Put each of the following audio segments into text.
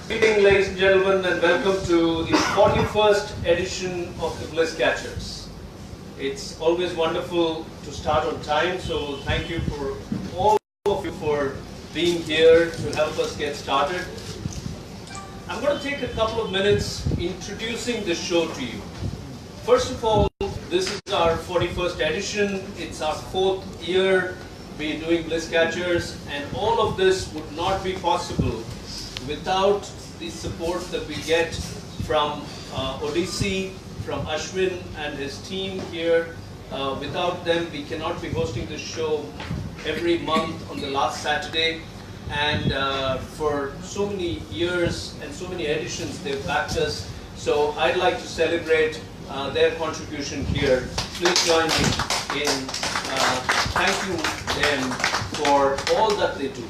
Good evening, ladies and gentlemen, and welcome to the 41st edition of the Bliss Catchers. It's always wonderful to start on time, so thank you for all of you for being here to help us get started. I'm going to take a couple of minutes introducing the show to you. First of all, this is our 41st edition. It's our 4th year we're doing Bliss Catchers, and all of this would not be possible without the support that we get from Odyssey, from Ashwin and his team here. Without them, we cannot be hosting this show every month on the last Saturday. And for so many years and so many editions, they've backed us. So I'd like to celebrate their contribution here. Please join me in thanking them for all that they do.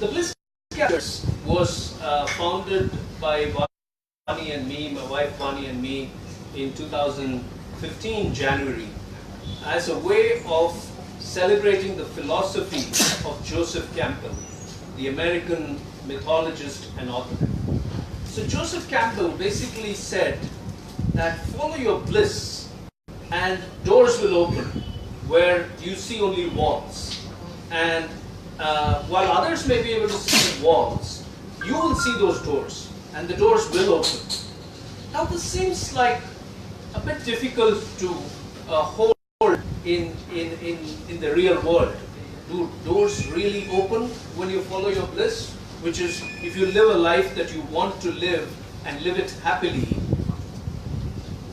The Bliss Catchers was founded by Vani and me, my wife Vani and me, in 2015 January, as a way of celebrating the philosophy of Joseph Campbell, the American mythologist and author. So Joseph Campbell basically said that follow your bliss and doors will open where you see only walls. And while others may be able to see walls, you will see those doors, and the doors will open. Now this seems like a bit difficult to hold in the real world. Do doors really open when you follow your bliss? Which is, if you live a life that you want to live and live it happily,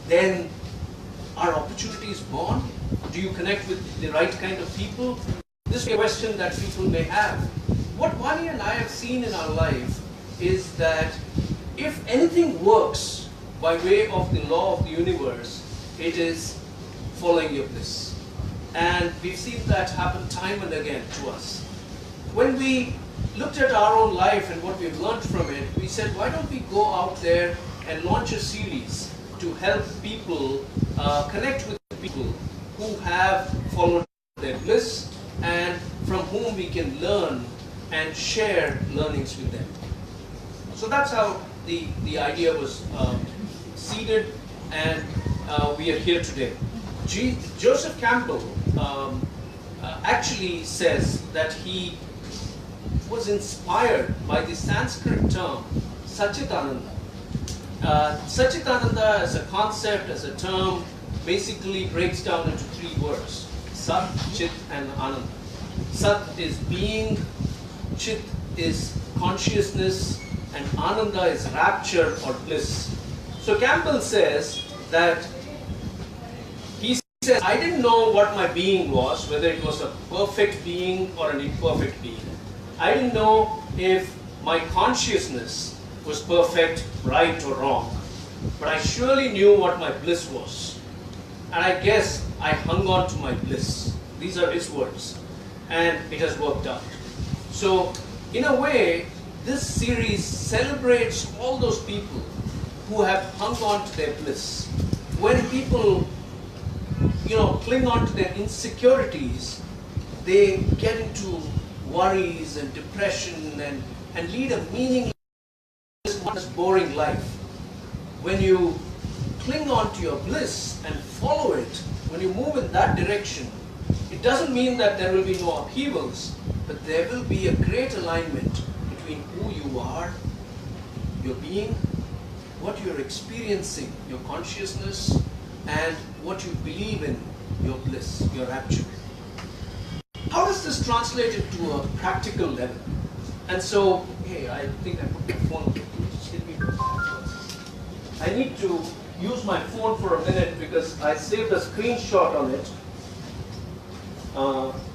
then are opportunities born? Do you connect with the right kind of people? This is a question that people may have. What Vani and I have seen in our life is that if anything works by way of the law of the universe, it is following your bliss. And we've seen that happen time and again to us. When we looked at our own life and what we've learned from it, we said, why don't we go out there and launch a series to help people connect with people who have followed their bliss and from whom we can learn and share learnings with them. So that's how the idea was seeded, and we are here today. Joseph Campbell actually says that he was inspired by the Sanskrit term Satchitananda. Satchitananda as a concept, as a term, basically breaks down into 3 words: Sat, Chit and Ananda. Sat is being, Chit is consciousness, and Ananda is rapture or bliss. So Campbell says that I didn't know what my being was, whether it was a perfect being or an imperfect being. I didn't know if my consciousness was perfect, right or wrong. But I surely knew what my bliss was. And I guess I hung on to my bliss. These are his words. And it has worked out. So, in a way, this series celebrates all those people who have hung on to their bliss. When people, cling on to their insecurities, they get into worries and depression and lead a meaningless, boring life. When you cling on to your bliss and follow it, when you move in that direction, it doesn't mean that there will be no upheavals, but there will be a great alignment between who you are, your being, what you're experiencing, your consciousness, and what you believe in, your bliss, your rapture. How does this translate into a practical level? And so, hey, I think I put my phone here. Just give me a minute. I need to use my phone for a minute because I saved a screenshot on it.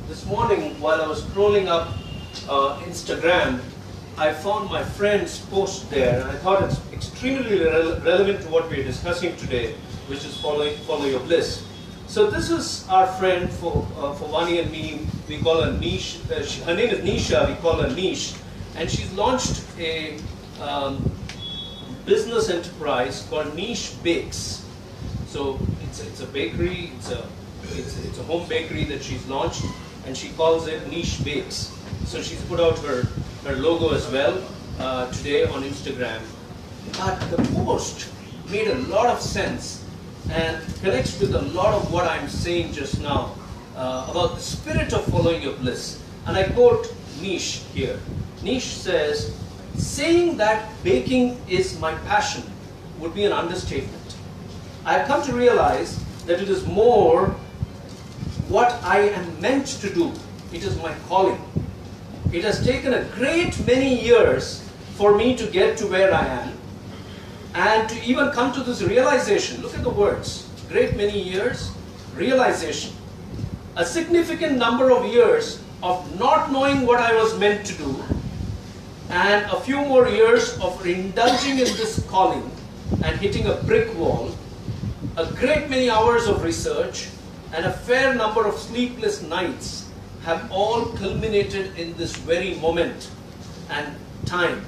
This morning, while I was scrolling up Instagram, I found my friend's post there, and I thought it's extremely relevant to what we're discussing today, which is follow your bliss. So this is our friend for Vani and me. We call her Niche. Her name is Nisha. We call her Niche, and she's launched a business enterprise called Niche Bakes. So it's a bakery. It's a home bakery that she's launched, and she calls it Niche Bakes. So she's put out her logo as well. today on Instagram. But the post made a lot of sense and connects with a lot of what I'm saying just now about the spirit of following your bliss. And I quote Nish here. Nish says, saying that baking is my passion would be an understatement. I have come to realize that it is more what I am meant to do. It is my calling. It has taken a great many years for me to get to where I am and to even come to this realization. Look at the words. Great many years, realization. A significant number of years of not knowing what I was meant to do, and a few more years of indulging in this calling and hitting a brick wall, a great many hours of research, and a fair number of sleepless nights have all culminated in this very moment and time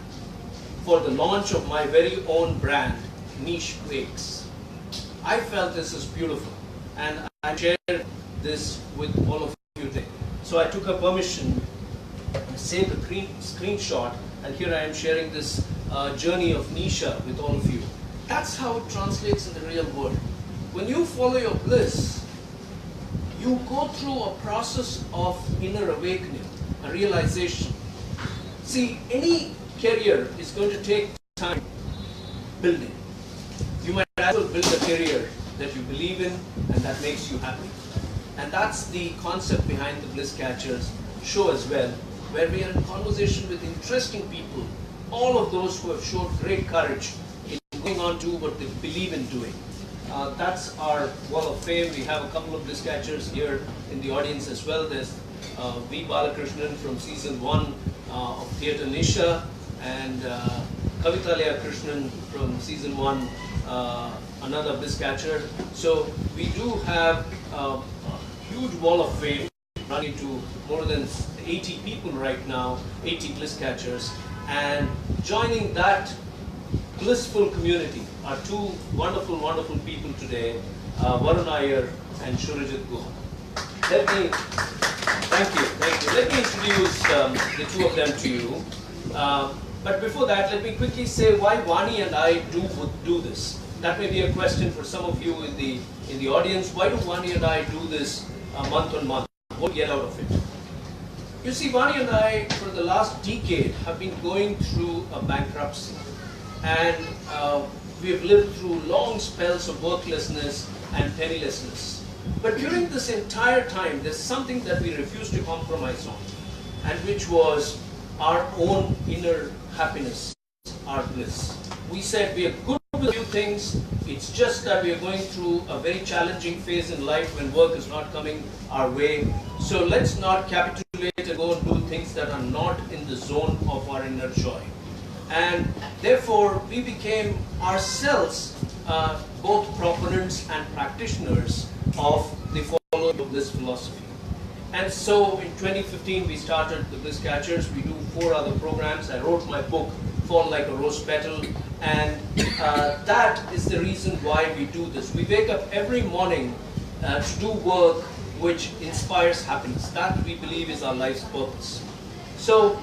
for the launch of my very own brand, Niche Quakes. I felt this is beautiful, and I shared this with all of you today. So I took a permission, saved a screenshot, and here I am sharing this journey of Nisha with all of you. That's how it translates in the real world. When you follow your bliss, you go through a process of inner awakening, a realization. See, any career is going to take time building. You might as well build a career that you believe in and that makes you happy. And that's the concept behind the Bliss Catchers show as well, where we are in conversation with interesting people, all of those who have showed great courage in going on to what they believe in doing. That's our wall of fame. We have a couple of Bliss Catchers here in the audience as well. There's V. Balakrishnan from season 1 of Theatre Nisha, and Kavitalaya Krishnan from season 1, another Bliss Catcher. So we do have a huge wall of fame running to more than 80 people right now, 80 Bliss Catchers, and joining that blissful community are two wonderful, wonderful people today, Varun Aiyer and Surojit Guha. Thank you. Let me introduce the two of them to you. But before that, let me quickly say why Vani and I do this. That may be a question for some of you in the audience. Why do Vani and I do this month on month? What do we get out of it? You see, Vani and I, for the last decade, have been going through a bankruptcy. And we have lived through long spells of worklessness and pennilessness. But during this entire time, there's something that we refused to compromise on, and which was our own inner happiness, our bliss. We said we are good with a few things, it's just that we are going through a very challenging phase in life when work is not coming our way. So let's not capitulate and go and do things that are not in the zone of our inner joy. And therefore, we became ourselves both proponents and practitioners of the following of this philosophy. And so in 2015, we started the Bliss Catchers. We do 4 other programs. I wrote my book, Fall Like a Rose Petal, and that is the reason why we do this. We wake up every morning to do work which inspires happiness. That, we believe, is our life's purpose. So,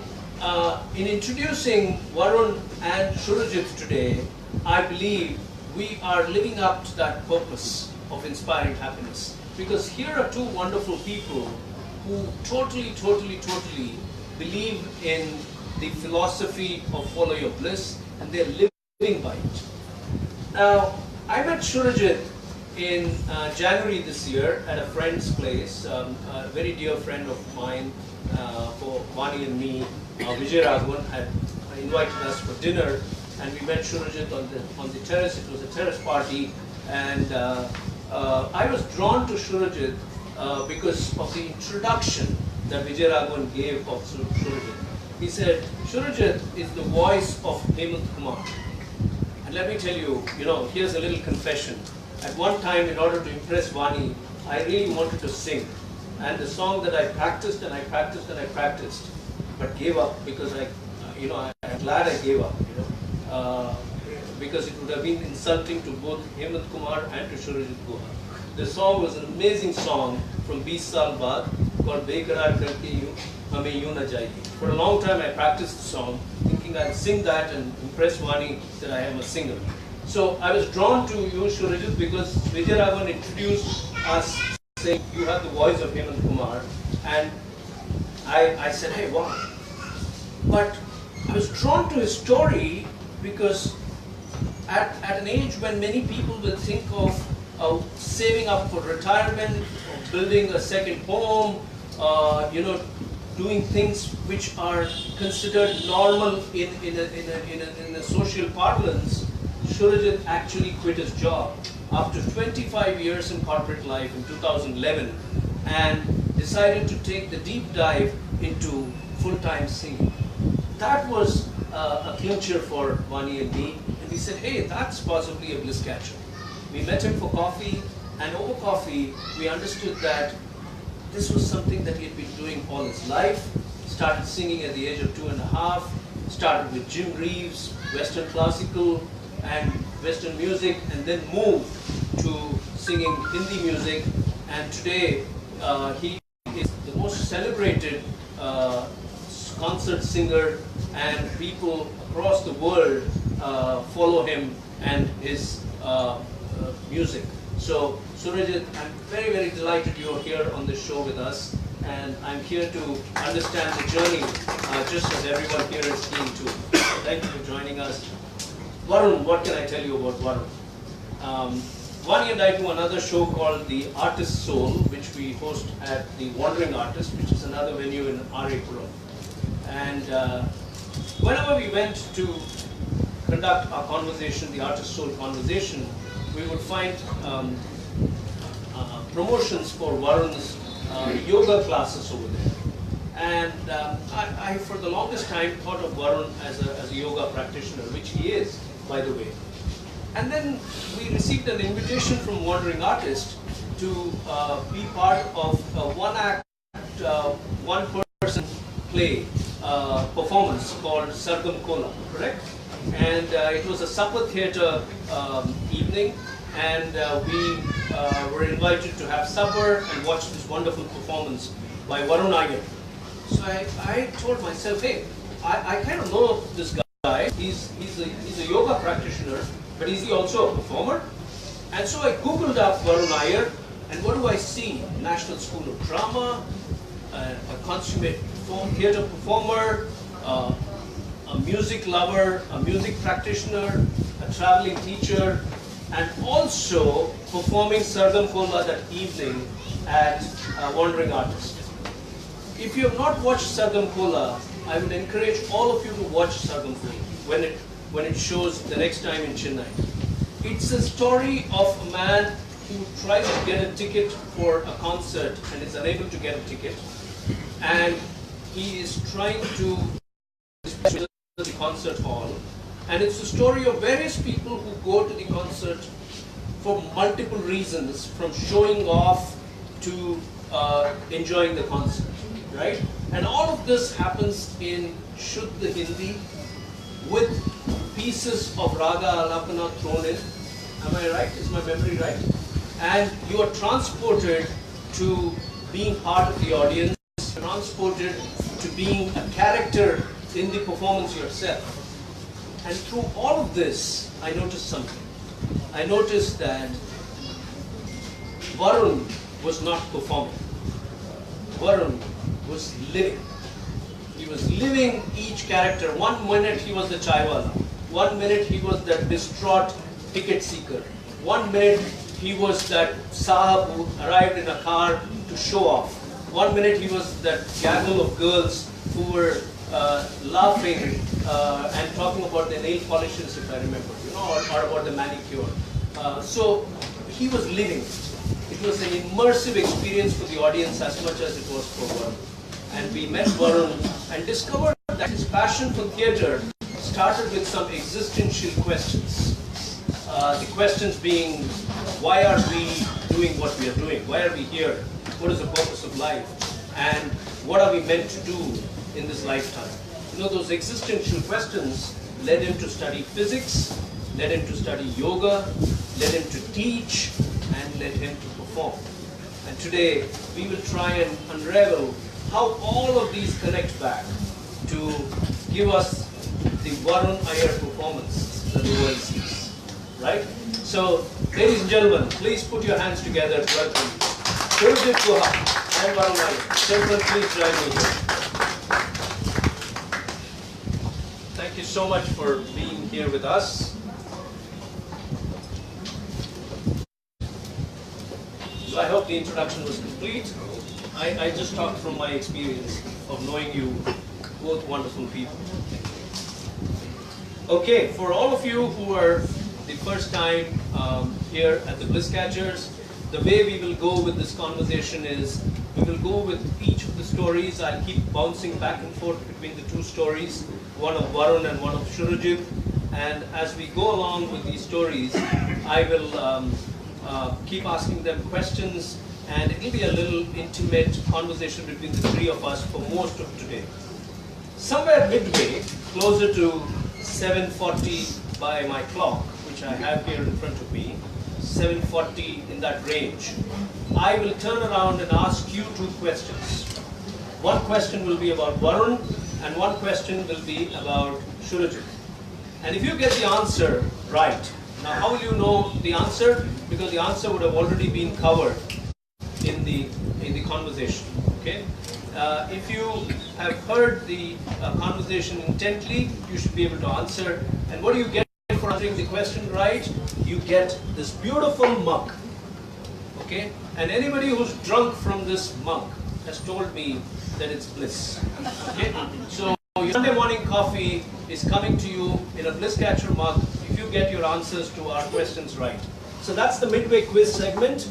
in introducing Varun and Surojit today, I believe we are living up to that purpose of inspiring happiness. Because here are two wonderful people who totally believe in the philosophy of follow your bliss, and they're living by it. Now, I met Surojit in January this year at a friend's place, a very dear friend of mine, for Vani and me. Vijay Raghavan had invited us for dinner, and we met Surojit on the terrace. It was a terrace party, and I was drawn to Surojit because of the introduction that Vijay Raghavan gave of Surojit. He said, Surojit is the voice of Hemant Kumar. And let me tell you, here's a little confession. At one time, in order to impress Vani, I really wanted to sing. And the song that I practiced and I practiced and I practiced, but gave up because I'm glad I gave up, because it would have been insulting to both Hemant Kumar and to Surojit Guha. The song was an amazing song from 20 Saal Baad called Bekarar Karke Yu Hame Yu Na Jaiye. For a long time I practiced the song thinking thinking I'll sing that and impress Vani that I am a singer. So I was drawn to you, Surojit, because Vijayaravan introduced us saying you have the voice of Hemant Kumar, and I said, hey, wow. But I was drawn to his story because at an age when many people will think of saving up for retirement, of building a second home, doing things which are considered normal in a social parlance, Surojit actually quit his job after 25 years in corporate life in 2011 and decided to take the deep dive into full-time singing. That was a clincher for Vani and me, and we said, hey, that's possibly a Bliss Catcher. We met him for coffee, and over coffee, we understood that this was something that he had been doing all his life. Started singing at the age of 2.5, started with Jim Reeves, Western classical and Western music, and then moved to singing Hindi music, and today he is the most celebrated concert singer, and people across the world follow him and his music. So Surojit, I'm very, very delighted you're here on this show with us, and I'm here to understand the journey just as everyone here is keen to. Thank you for joining us. Varun, what can I tell you about Varun? Vani and I do another show called The Artist's Soul, which we host at the Wandering Artist, which is another venue in Puram. And whenever we went to conduct our conversation, the Artist's Soul conversation, we would find promotions for Varun's yoga classes over there. And I, for the longest time, thought of Varun as a yoga practitioner, which he is, by the way. And then we received an invitation from Wandering Artist to be part of a one-act, one-person play performance called Sargam Kola, correct? And it was a supper theatre evening, and we were invited to have supper and watch this wonderful performance by Varun Aiyer. So I told myself, hey, I kind of know this guy. He's a yoga practitioner, but is he also a performer? And so I googled up Varun Aiyer, and what do I see? National School of Drama, a consummate theatre performer, a music lover, a music practitioner, a traveling teacher, and also performing Sargam Kola that evening at Wandering Artist. If you have not watched Sargam Kola, I would encourage all of you to watch Sargam Kola when it shows the next time in Chennai. It's a story of a man who tries to get a ticket for a concert and is unable to get a ticket, and he is trying to the concert hall, and it's the story of various people who go to the concert for multiple reasons, from showing off to enjoying the concert, right? And all of this happens in Shuddha Hindi with pieces of Raga Alapana thrown in. Am I right? Is my memory right? And you are transported to being part of the audience, transported to being a character in the performance yourself. And through all of this, I noticed something. I noticed that Varun was not performing. Varun was living. He was living each character. 1 minute he was the chaiwala. 1 minute he was that distraught ticket seeker. 1 minute he was that sahab who arrived in a car to show off. 1 minute he was that gaggle of girls who were laughing and talking about their nail polishes, if I remember, or about the manicure. So he was living. It was an immersive experience for the audience as much as it was for Varun. And we met Varun and discovered that his passion for theatre started with some existential questions. The questions being, why are we doing what we are doing? Why are we here? What is the purpose of life? And what are we meant to do in this lifetime? Those existential questions led him to study physics, led him to study yoga, led him to teach, and led him to perform. And today, we will try and unravel how all of these connect back to give us the Varun Aiyer performance, the OLCs, right? So, ladies and gentlemen, please put your hands together to welcome Surojit Guha and Varun Aiyer. Gentlemen, please join me here. Thank you so much for being here with us. So I hope the introduction was complete. I just talked from my experience of knowing you, both wonderful people. Okay, for all of you who are the first time here at the Bliss Catchers, the way we will go with this conversation is, we will go with each of the stories. I'll keep bouncing back and forth between the two stories, one of Varun and one of Surojit. And as we go along with these stories, I will keep asking them questions, and it will be a little intimate conversation between the three of us for most of today. Somewhere midway, closer to 7:40 by my clock, which I have here in front of me, 7:40 in that range, I will turn around and ask you two questions. One question will be about Varun, and one question will be about Surojit. And if you get the answer right, now how will you know the answer? Because the answer would have already been covered in the conversation. Okay. If you have heard the conversation intently, you should be able to answer. And what do you get for answering the question right? You get this beautiful mug. Okay? And anybody who's drunk from this mug has told me that it's bliss. Okay? So your Sunday morning coffee is coming to you in a Bliss Catcher mug if you get your answers to our questions right. So that's the midway quiz segment.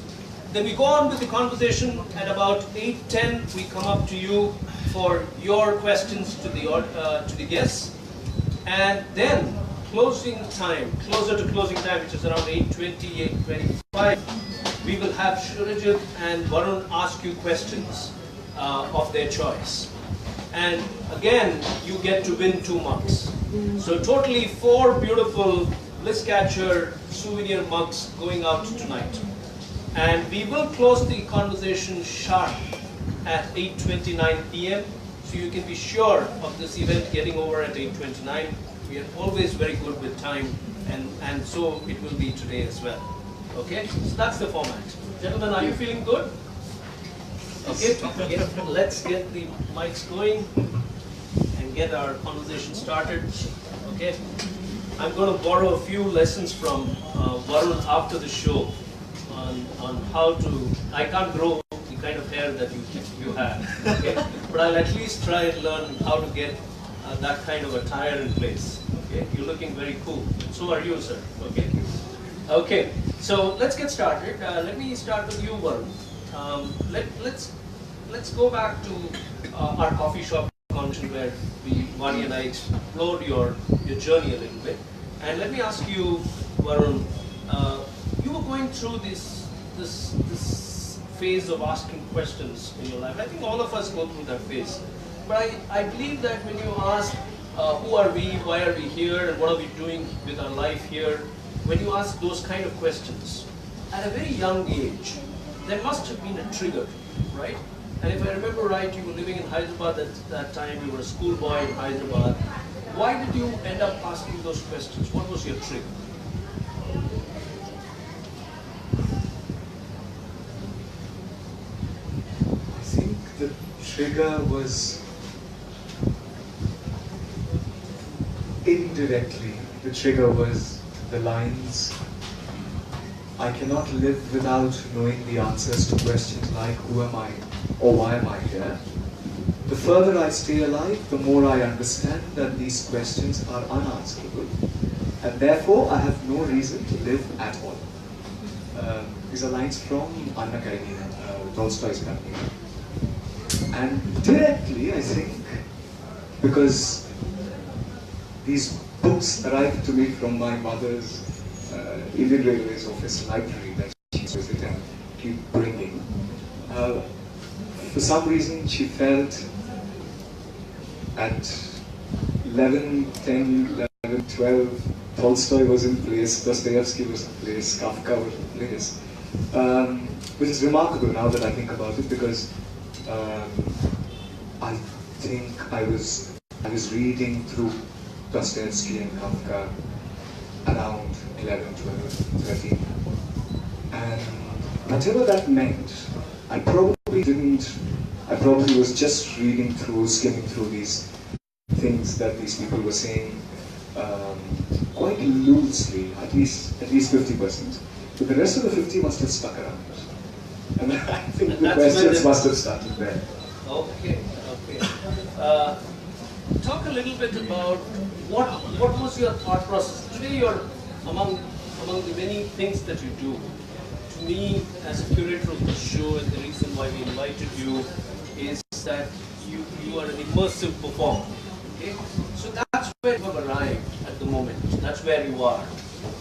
Then we go on with the conversation. At about 8:10, we come up to you for your questions to the guests. And then closing time, closer to closing time, which is around 8:20, 8:25, we will have Surojit and Varun ask you questions of their choice. And again, you get to win 2 mugs. So totally 4 beautiful Bliss Catcher souvenir mugs going out tonight. And we will close the conversation sharp at 8:29 p.m. So you can be sure of this event getting over at 8:29. We are always very good with time, and so it will be today as well. Okay, so that's the format. Gentlemen, are you feeling good? Okay, let's get the mics going and get our conversation started. Okay, I'm going to borrow a few lessons from Varun after the show on how to. I can't grow the kind of hair that you have, okay? But I'll at least try and learn how to get that kind of attire in place. Okay, you're looking very cool. So are you, sir. Okay. Okay. So let's get started. Let me start with you, Varun. Let's go back to our coffee shop conversation where Vani and I explored your journey a little bit. And let me ask you, Varun, you were going through this phase of asking questions in your life. I think all of us go through that phase. But I believe that when you ask, who are we, why are we here, and what are we doing with our life here, when you ask those kind of questions, at a very young age, there must have been a trigger, right? And if I remember right, you were living in Hyderabad at that time, you were a schoolboy in Hyderabad. Why did you end up asking those questions? What was your trigger? I think the trigger was indirectly. The trigger was the lines, I cannot live without knowing the answers to questions like who am I or why am I here. The further I stay alive, the more I understand that these questions are unanswerable, and therefore I have no reason to live at all. These are lines from Anna Karenina, Tolstoy's company. And directly, I think, because these books arrived to me from my mother's Indian Railways office library that she visited and keep bringing. For some reason, she felt at 11, 10, 11, 12, Tolstoy was in place, Dostoevsky was in place, Kafka was in place, which is remarkable now that I think about it, because I think I was reading through Dostoevsky and Kafka around 11, 12, 13. And whatever that meant, I probably was just reading through, skimming through these things that these people were saying quite loosely, at least 50%. But the rest of the 50 must have stuck around. And I think the questions must have started there. Okay. Talk a little bit about what was your thought process. Today you're among the many things that you do. To me, as a curator of the show, and the reason why we invited you is that you are an immersive performer. Okay? So that's where you have arrived at the moment. That's where you are.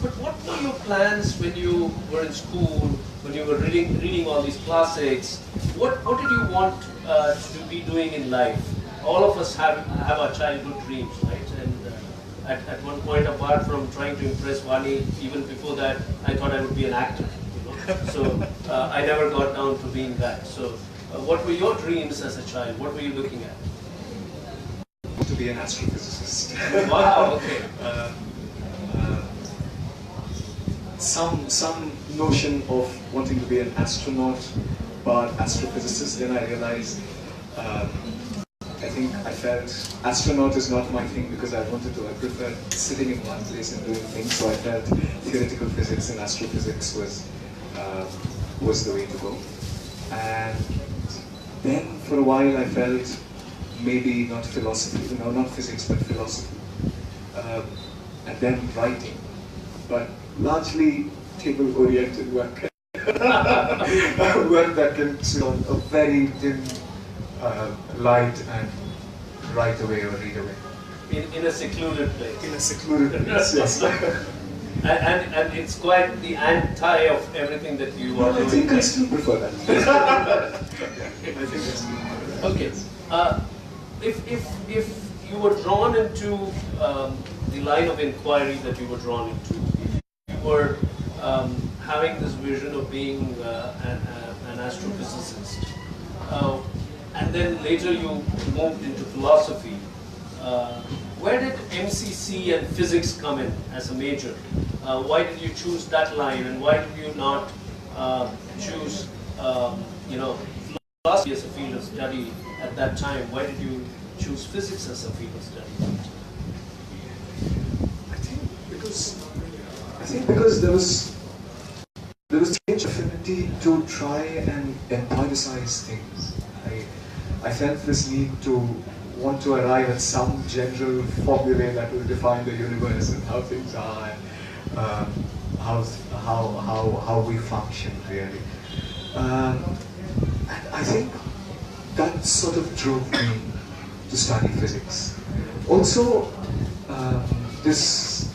But what were your plans when you were in school, when you were reading all these classics? What did you want to be doing in life? All of us have our childhood dreams, right? And at one point, apart from trying to impress Vani, even before that, I thought I would be an actor. So I never got down to being that. So what were your dreams as a child? What were you looking at? To be an astrophysicist. Wow, okay. Some notion of wanting to be an astronaut, but astrophysicist. Then I realized, I felt astronaut is not my thing because I preferred sitting in one place and doing things. So I felt theoretical physics and astrophysics was the way to go. And then for a while I felt maybe not philosophy, not physics but philosophy. And then writing, but largely table-oriented work. Work that can sit on a very dim light and write away or read away. In a secluded place. In a secluded place, yes. And it's quite the anti of everything that you are doing. I think I still prefer that. I think I still prefer that. Okay. If you were drawn into the line of inquiry that you were drawn into, you were having this vision of being an astrophysicist, and then later you moved into philosophy. Where did MCC and physics come in as a major? Why did you choose that line, and why did you not choose, philosophy as a field of study at that time? Why did you choose physics as a field of study? I think because there was strange affinity to try and empiricize things. I felt this need to want to arrive at some general formulae that will define the universe and how things are, and how we function really. And I think that sort of drove me to study physics. Also, I was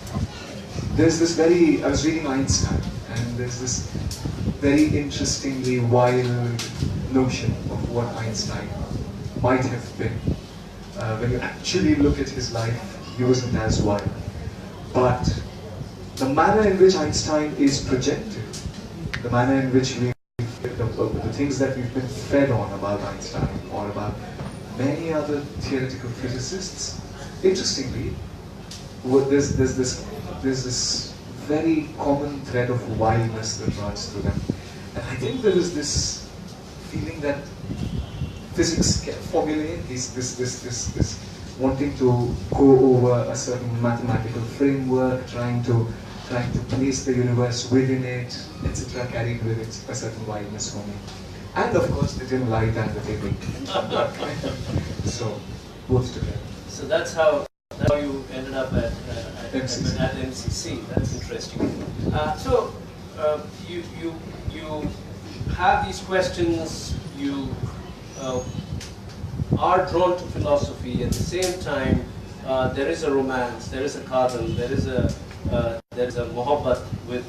reading Einstein, and there's this very interestingly wild notion of what Einstein might have been. When you actually look at his life, he wasn't as wild. But the manner in which Einstein is projected, the manner in which the things that we've been fed on about Einstein or about many other theoretical physicists, interestingly, there's this very common thread of wildness that runs through them. And I think there is this feeling that physics can formulate this wanting to go over a certain mathematical framework, trying to place the universe within it, etc., carried with it a certain wildness for me. And of course the dim light and the table. So both together. So that's how you ended up at MCC. That's interesting. So you have these questions. You are drawn to philosophy. At the same time, there is a romance, there is a kadal, there is a mohabbat with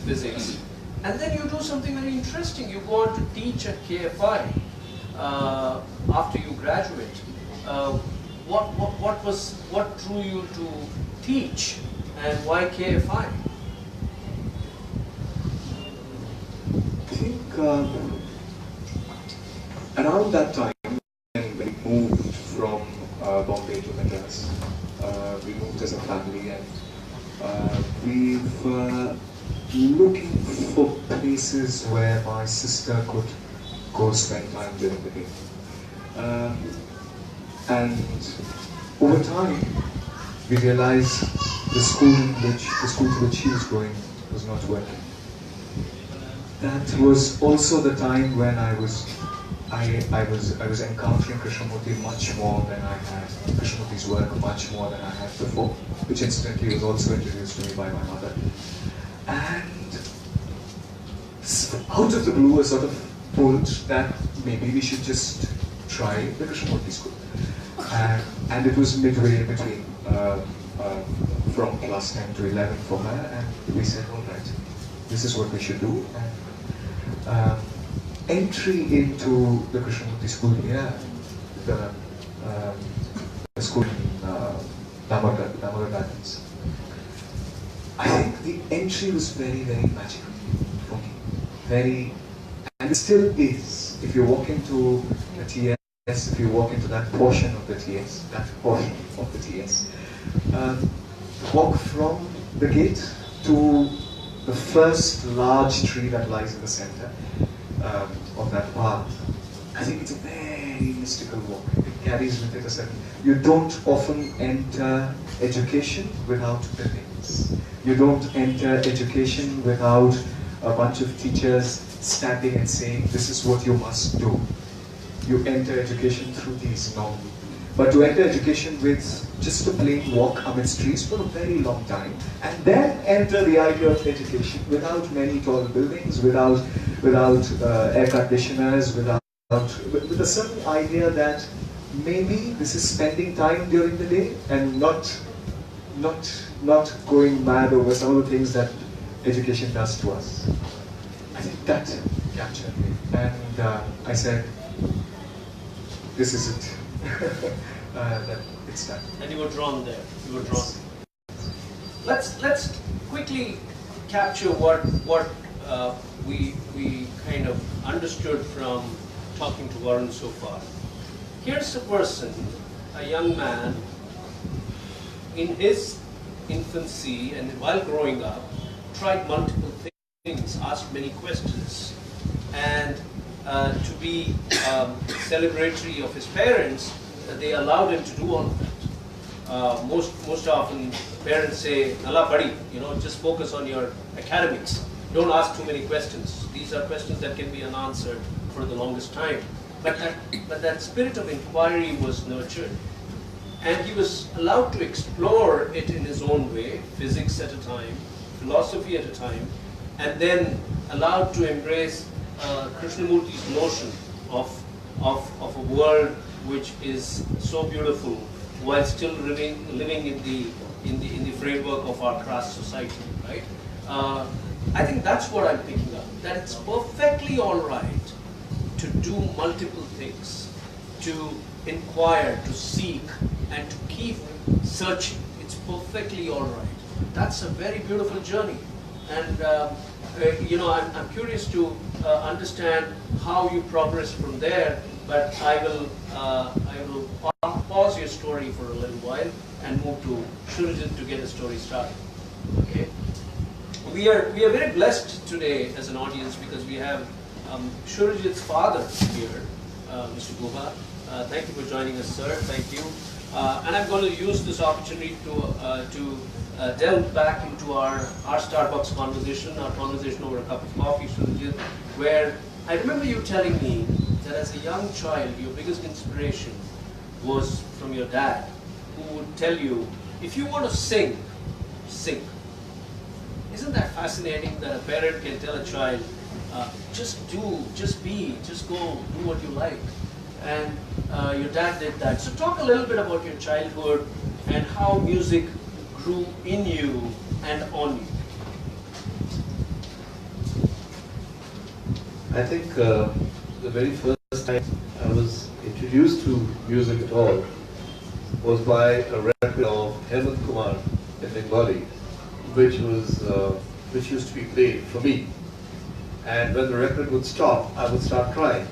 physics. And then you do something very interesting. You go on to teach at KFI after you graduate. What drew you to teach, and why KFI? I think around that time when we moved from Bombay to Madras, we moved as a family, and we've looking for places where my sister could go spend time during the day. And over time, we realized the school to which she was going was not working. That was also the time when I was encountering Krishnamurti much more than I had, Krishnamurti's work much more than I had before, which incidentally was also introduced to me by my mother. And out of the blue, I sort of pulled that maybe we should just try the Krishnamurti school. And it was midway between from class 10 to 11 for her, and we said, all right, this is what we should do. And entry into the Krishnamurti school here, the school in Damodar Gardens, I think the entry was very, very magical for me. And it still is. If you walk into the TS, if you walk into that portion of the TS, walk from the gate to the first large tree that lies in the center of that path. I think it's a very mystical walk. It carries with it a certain... You don't often enter education without buildings. You don't enter education without a bunch of teachers standing and saying, this is what you must do. You enter education through these norms. But to enter education with just a plain walk amidst trees for a very long time, and then enter the idea of education without many tall buildings, without air conditioners, with a certain idea that maybe this is spending time during the day and not going mad over some of the things that education does to us. I think that captured me, and I said, this is it. That it's done. And you were drawn there. You were drawn. Let's quickly capture what we kind of understood from talking to Varun so far. Here's a person, a young man, in his infancy and while growing up, tried multiple things, asked many questions, and to be celebratory of his parents, they allowed him to do all of that. Most often, parents say, "Nalla padi," just focus on your academics. Don't ask too many questions. These are questions that can be unanswered for the longest time. But that spirit of inquiry was nurtured, and he was allowed to explore it in his own way, physics at a time, philosophy at a time, and then allowed to embrace Krishnamurti's notion of a world which is so beautiful while still living in the framework of our caste society, right? I think that's what I'm picking up. That it's perfectly all right to do multiple things, to inquire, to seek, and to keep searching. It's perfectly all right. That's a very beautiful journey, and I'm curious to understand how you progress from there. But I will pause your story for a little while and move to Surojit to get the story started. Okay. We are very blessed today as an audience because we have Surojit's father here, Mr. Guha. Thank you for joining us, sir. Thank you. And I'm going to use this opportunity to delve back into our Starbucks conversation, our conversation over a cup of coffee, Surojit, where I remember you telling me that as a young child, your biggest inspiration was from your dad, who would tell you, if you want to sing, sing. Isn't that fascinating that a parent can tell a child, just do, just be, just go, do what you like. And your dad did that. So talk a little bit about your childhood and how music grew in you and on you. I think the very first time I was introduced to music at all was by a record of Hemant Kumar in Bengali, which used to be played for me. And when the record would stop, I would start crying.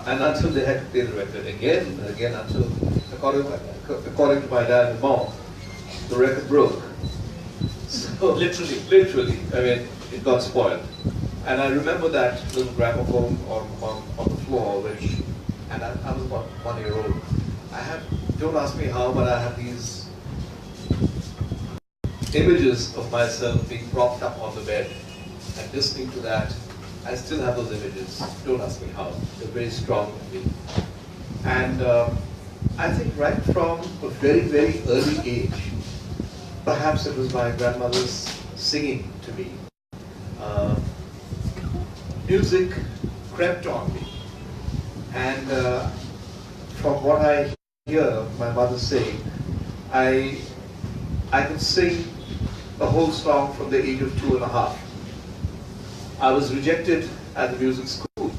And until they had to play the record again and again, until, according to my dad and mom, the record broke. So literally, I mean, it got spoiled. And I remember that little gramophone on the floor, and I was about 1 year old. Don't ask me how, but I have these images of myself being propped up on the bed and listening to that. I still have those images. Don't ask me how. They're very strong in me. And I think right from a very, very early age, perhaps it was my grandmother's singing to me, music crept on me. And from what I hear my mother saying, I could sing the whole song from the age of 2.5. I was rejected at the music school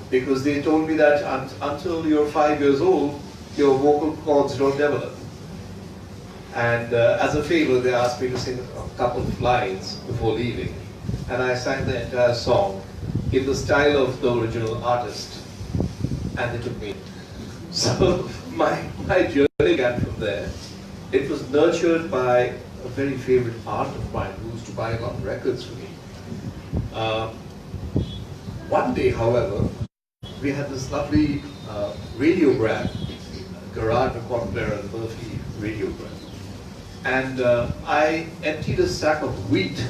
because they told me that until you're 5 years old, your vocal cords don't develop. And as a favor, they asked me to sing a couple of lines before leaving. And I sang the entire song in the style of the original artist. And they took me. So my journey began from there. It was nurtured by a very favorite aunt of mine who used to buy a lot of records for me. One day, however, we had this lovely radiogram, garage record player and Berkeley radiogram. And I emptied a sack of wheat,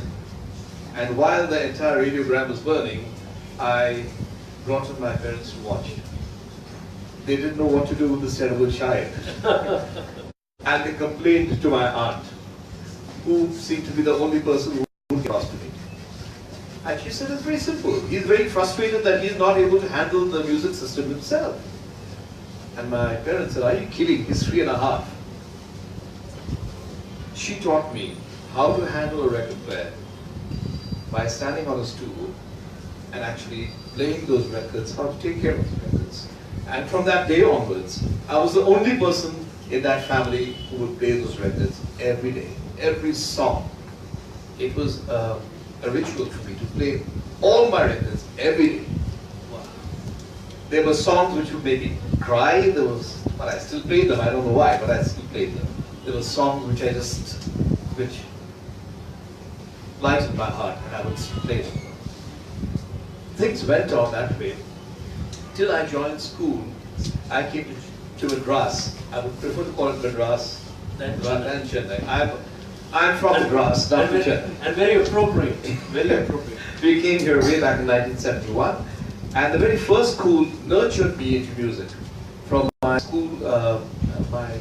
and while the entire radiogram was burning, I brought in my parents to watch it. They didn't know what to do with this terrible child. And they complained to my aunt, who seemed to be the only person who would cross to me. And she said, it's very simple. He's very frustrated that he's not able to handle the music system himself. And my parents said, are you kidding? He's 3.5. She taught me how to handle a record player by standing on a stool and actually playing those records, how to take care of the records. And from that day onwards, I was the only person in that family who would play those records every day, every song. It was a ritual for me to play all my records every day. Wow. There were songs which would make me cry, but I still played them, I don't know why, but I still played them. There were songs which lightened my heart, and I would play them. Things went on that way. Till I joined school, I came to Madras. I would prefer to call it Madras than Chennai. I'm from Madras, not Chennai. And very appropriate, very appropriate. We came here way back in 1971, and the very first school nurtured me into music. From my school, my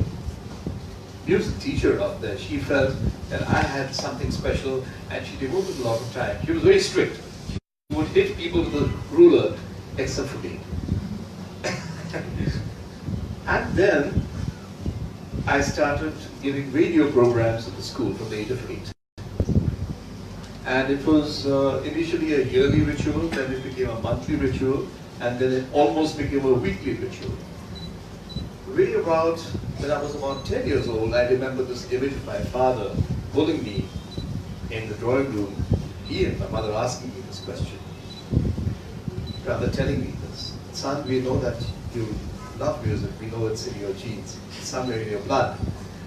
music teacher out there, she felt that I had something special, and she devoted a lot of time. She was very strict. She would hit people with a ruler, except for me. And then I started giving radio programs at the school from the age of 8. And it was initially a yearly ritual, then it became a monthly ritual, and then it almost became a weekly ritual. Way about when I was about 10 years old, I remember this image of my father pulling me in the drawing room, he and my mother asking me this question, rather telling me this. Son, we know that you love music, we know it's in your genes, it's somewhere in your blood.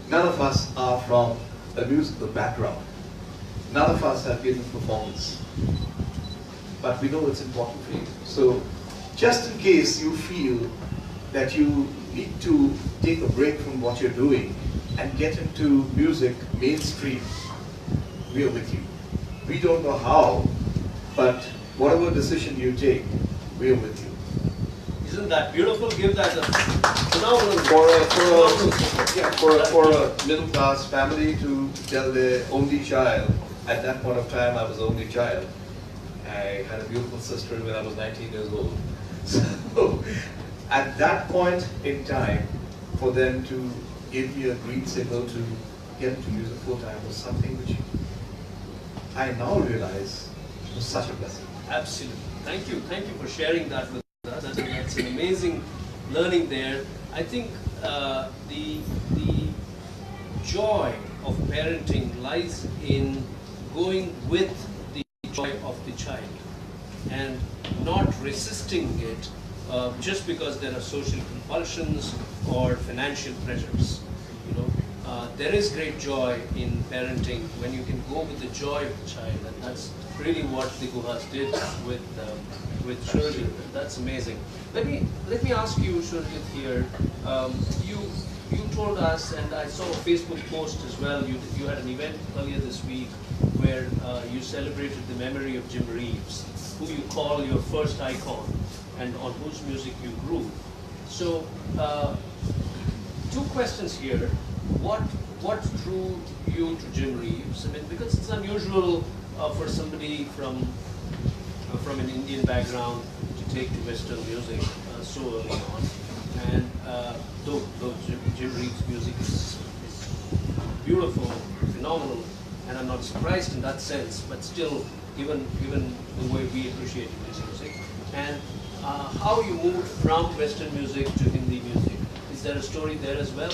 None of us are from a musical background. None of us have given performance. But we know it's important for you. So, just in case you feel that you need to take a break from what you're doing and get into music mainstream, we are with you. We don't know how, but whatever decision you take, we are with you. Isn't that beautiful? Give that a phenomenal For a middle class family to tell their only child, at that point of time I was the only child. I had a beautiful sister when I was 19 years old. So at that point in time, for them to give me a green signal to get into music full time was something which I now realize was such a blessing. Absolutely. Thank you for sharing that with us. That's an amazing learning there. I think the joy of parenting lies in going with the joy of the child and not resisting it just because there are social compulsions or financial pressures. You know, there is great joy in parenting when you can go with the joy of the child, and that's really what the Guhas did with Surojit. That's amazing. Let me ask you, Surojit, here. You told us, and I saw a Facebook post as well. You had an event earlier this week where you celebrated the memory of Jim Reeves, who you call your first icon, and on whose music you grew. So, two questions here. What drew you to Jim Reeves? I mean, because it's unusual for somebody from an Indian background to take to Western music so early on. And though Jim Reeves' music is beautiful, phenomenal, and I'm not surprised in that sense, but still, given the way we appreciate his music, and how you moved from Western music to Hindi music. Is there a story there as well?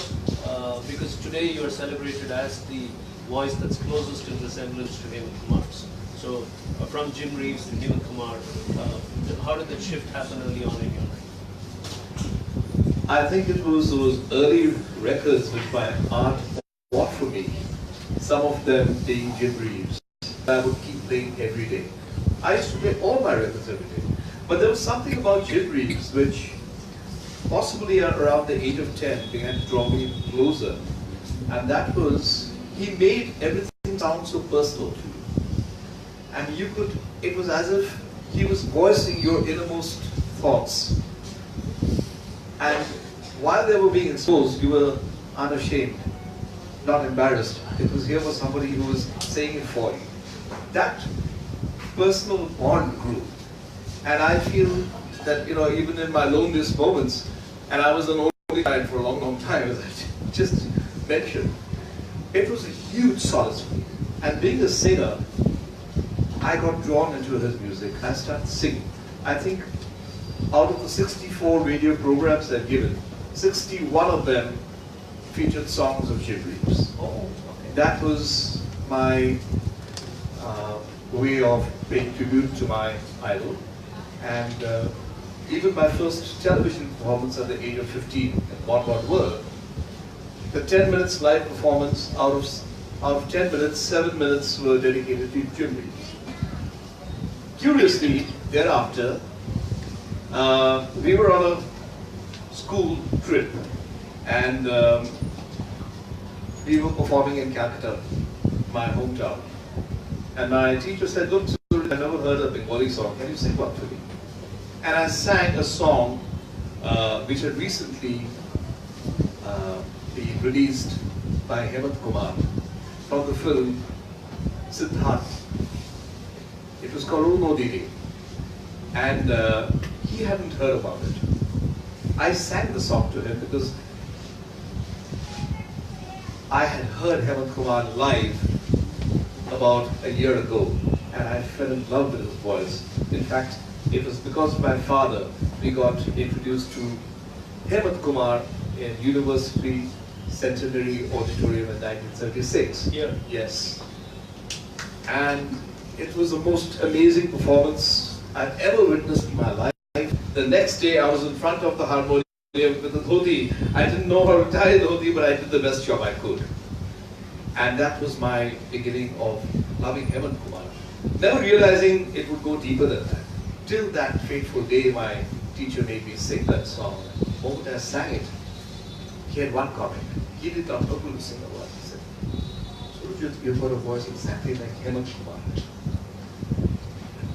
Because today you are celebrated as the voice that's closest in resemblance to Hemant Kumar's. So from Jim Reeves to Hemant Kumar, how did that shift happen early on in your life? I think it was those early records which my aunt bought for me, some of them being Jim Reeves. I would keep playing every day. I used to play all my records every day. But there was something about Jim Reeves which possibly around the age of 10 began to draw me closer. And that was, he made everything sound so personal to you. And it was as if he was voicing your innermost thoughts. And while they were being exposed, you were unashamed, not embarrassed, because here was somebody who was saying it for you. That personal bond grew. And I feel that, even in my loneliest moments, and I was an only child for a long, long time, as I just mentioned, it was a huge solace for me. And being a singer, I got drawn into his music. I started singing. I think out of the 64 radio programs I've given, 61 of them featured songs of Jim Reeves. Oh, okay. That was my way of paying tribute to my idol. And even my first television performance at the age of 15 in What World, the 10 minutes live performance, out of 10 minutes, 7 minutes were dedicated to Jim Reeves. Curiously, thereafter, we were on a school trip, and we were performing in Calcutta, my hometown. And my teacher said, "Look, Surojit, I've never heard a Bengali song. Can you sing one for me?" And I sang a song which had recently been released by Hemant Kumar from the film Siddharth. It was called Uno Didi. And he hadn't heard about it. I sang the song to him because I had heard Hemant Kumar live about a year ago, and I fell in love with his voice. In fact, it was because of my father we got introduced to Hemant Kumar in University Centenary Auditorium in 1976. Yeah. Yes. And it was the most amazing performance I've ever witnessed in my life. The next day I was in front of the harmonium with the dhoti. I didn't know how to tie the dhoti, but I did the best job I could. And that was my beginning of loving Hemant Kumar. Never realizing it would go deeper than that. Till that fateful day my teacher made me sing that song. The moment I sang it, he had one comment. He did not know who to sing a word. He said, "Surojit, you've got a voice exactly like Hemant Kumar."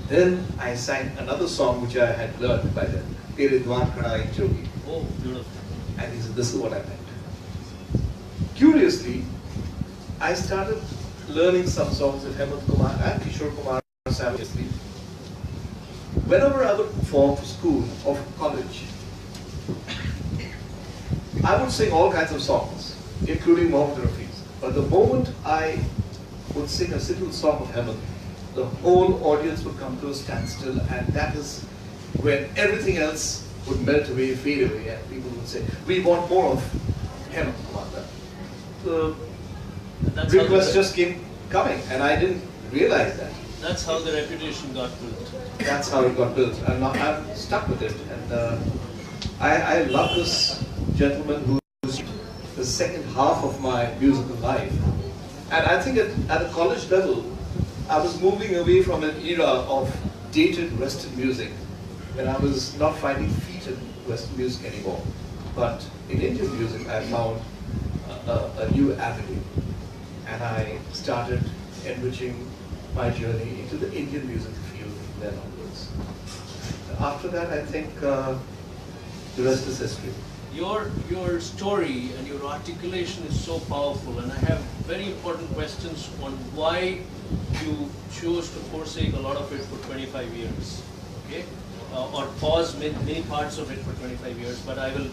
Then I sang another song which I had learned by then, Tere Dwar Khada Hai Jogi. Oh, beautiful. And he said, "This is what I meant." Curiously, I started learning some songs that Hemant Kumar and Kishore Kumar sang with me. Whenever I would perform for school or for college, I would sing all kinds of songs, including Mohammed Rafi's. But the moment I would sing a single song of Hemant, the whole audience would come to a standstill, and that is when everything else would melt away, fade away, and people would say, "We want more of Hemant Kumar." The request just came coming, and I didn't realize that. That's how the reputation got built. That's how it got built, and now I'm stuck with it. And I love this gentleman who's the the second half of my musical life. And I think at a college level, I was moving away from an era of dated Western music, when I was not finding feet in Western music anymore. But in Indian music, I found a new avenue, and I started enriching my journey into the Indian music field from then onwards. After that, I think the rest is history. Your story and your articulation is so powerful, and I have very important questions on why you chose to forsake a lot of it for 25 years, okay? Or pause many parts of it for 25 years, but I will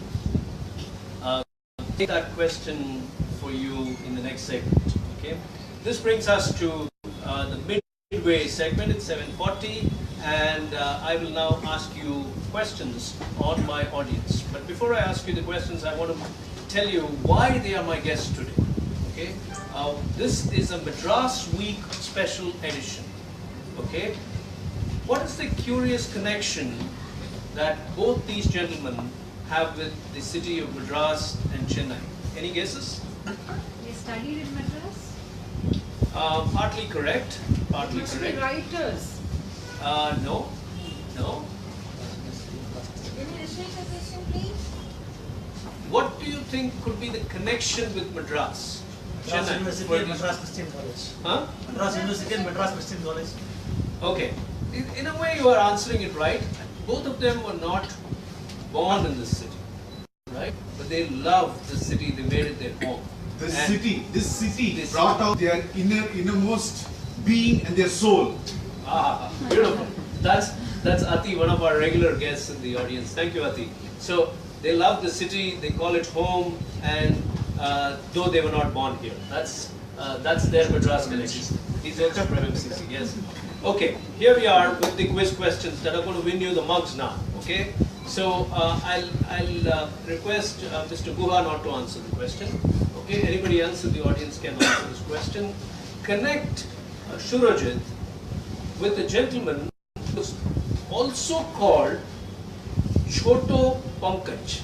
take that question for you in the next segment, okay? This brings us to the midway segment. It's 7:40, and I will now ask you questions on my audience. But before I ask you the questions, I want to tell you why they are my guests today, okay? This is a Madras Week special edition, okay? What is the curious connection that both these gentlemen have with the city of Madras and Chennai? Any guesses? They studied in Madras? Partly correct. Partly Must be correct. writers. No. No. Can you repeat the question, please? What do you think could be the connection with Madras? Madras Chennai, University for and these- Madras Christian College. Huh? Madras University and Madras Christian College. Okay. In a way, you are answering it right. Both of them were not born in this city, right? But they loved the city. They made it their home. This And- city brought out their innermost being and their soul. Ah, beautiful. That's Ati, one of our regular guests in the audience. Thank you, Ati. So they love the city. They call it home, and though they were not born here, that's their Madras connection. He's also from MCC. Yes. Okay. Here we are with the quiz questions that are going to win you the mugs now. Okay. So I'll request Mr. Guha not to answer the question. Okay. Anybody else in the audience can answer this question. Connect Surojit with a gentleman who was also called Choto Pankaj.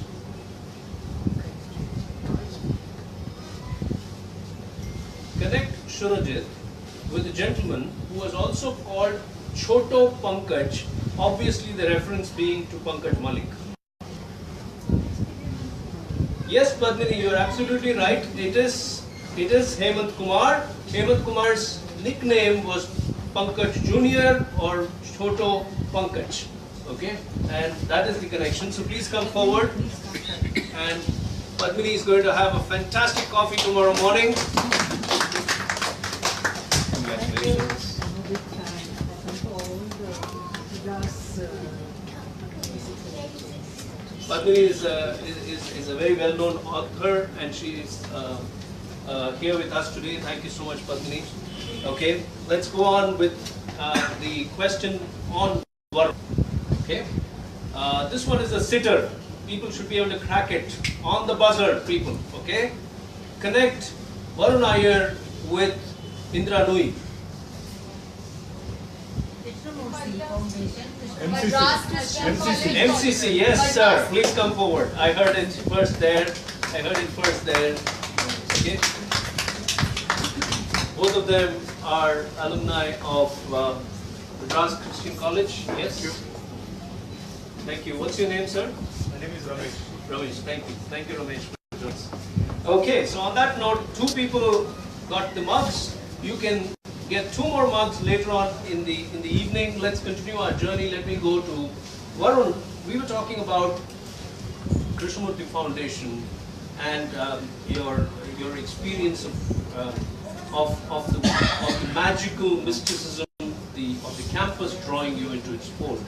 Connect Surojit with a gentleman who was also called Choto Pankaj, obviously the reference being to Pankaj Malik. Yes, Padmini, you are absolutely right. It is Hemant Kumar. Hemant Kumar's nickname was Pankaj Jr. or Choto Pankaj. Okay, and that is the connection. So please come forward. And Padmini is going to have a fantastic coffee tomorrow morning. Congratulations. Padmini is a very well-known author, and she is here with us today. Thank you so much, Padmini. Okay, let's go on with the question on Varun. Okay, this one is a sitter. People should be able to crack it on the buzzer. People, okay? Connect Varun Aiyer with Indra Nui. MCC, yes, sir. Please come forward. I heard it first there. Okay. Both of them are alumni of Madras Christian College. Yes. Thank you. What's your name, sir? My name is Ramesh. Ramesh. Thank you. Thank you, Ramesh. Okay. So on that note, 2 people got the mugs. You can get 2 more mugs later on in the evening. Let's continue our journey. Let me go to Varun. We were talking about Krishnamurti Foundation and your experience of the magical mysticism of the campus drawing you into its fold.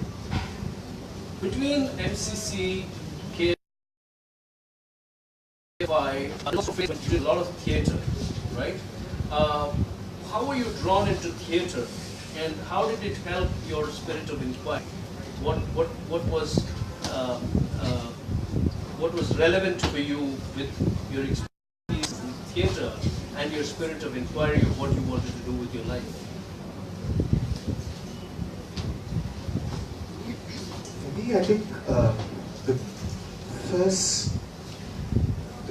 Between MCC, KFI, and also you did a lot of theatre, right? How were you drawn into theatre, and how did it help your spirit of inquiry? What was relevant for you with your experience in theatre and your spirit of inquiry of what you wanted to do with your life? For me, I think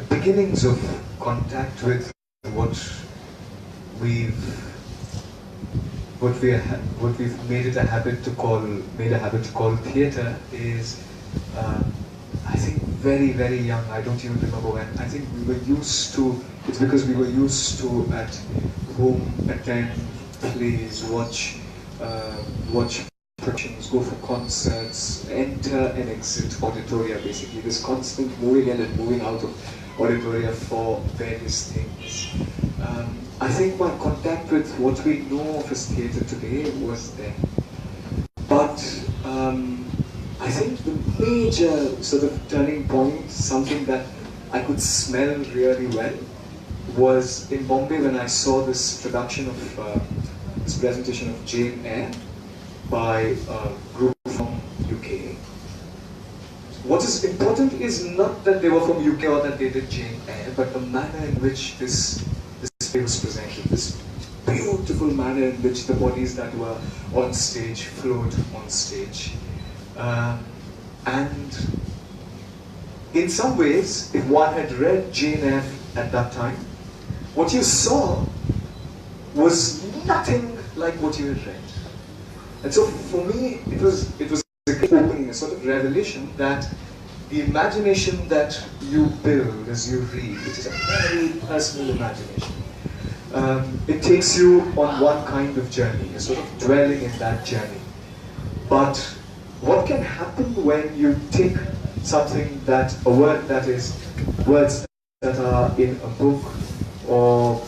the beginnings of contact with what we've made a habit to call theatre is, I think, very, very young. I don't even remember when. I think we were used to. It's because we were used to at home attend plays, watch productions, go for concerts, enter and exit auditoria. Basically, this constant moving in and moving out of auditoria for various things. I think my contact with what we know of as theatre today was then. But I think the major sort of turning point, something that I could smell really well, was in Bombay when I saw this production of this presentation of Jane Eyre by a group from UK. What is important is not that they were from UK or that they did Jane Eyre, but the manner in which this play was presented, this beautiful manner in which the bodies that were on stage flowed on stage. And in some ways, if one had read Jane Eyre at that time, what you saw was nothing like what you had read. And so for me, it was a great opening, a sort of revelation that the imagination that you build as you read, which is a very personal imagination, it takes you on one kind of journey, you're sort of dwelling in that journey. But what can happen when you take something that, a word that is, words that are in a book or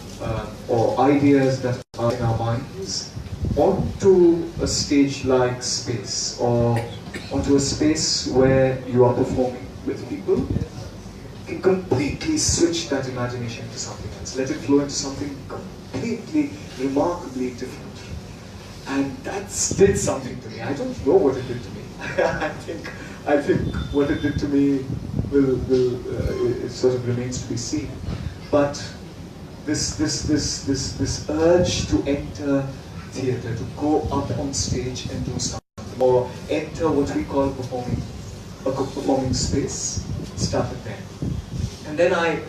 ideas that are in our minds onto a stage-like space or onto a space where you are performing with people, you can completely switch that imagination to something else, let it flow into something completely, remarkably different. And that did something to me. I don't know what it did to me. I think what it did to me it sort of remains to be seen. But this urge to enter theatre, to go up on stage and do something, or enter what we call a performing space, started then. And then I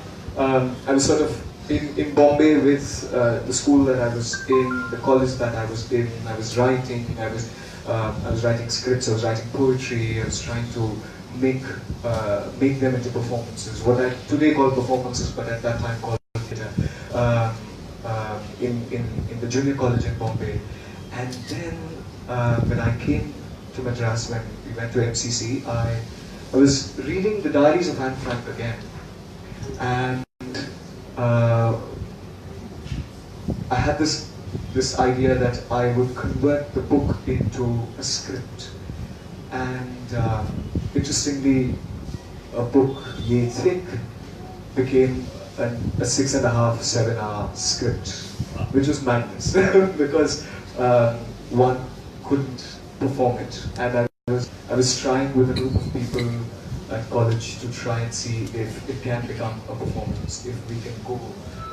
was sort of in Bombay with the school that I was in, the college that I was in. I was writing. I was writing scripts. I was writing poetry. I was trying to make them into performances. What I today call performances, but at that time called theatre. In the junior college in Bombay. And then when I came to Madras, when we went to MCC, I was reading the diaries of Anne Frank again. And I had this idea that I would convert the book into a script. And interestingly, a book ye thick became a 6.5, 7-hour script, which was madness because one couldn't perform it. And I was trying with a group of people at college to try and see if it can become a performance, if we can go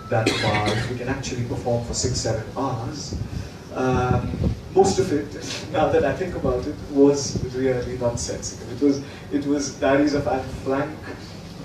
that far, if we can actually perform for 6-7 hours. Most of it, now that I think about it, was really nonsensical. It was diaries of Anne Frank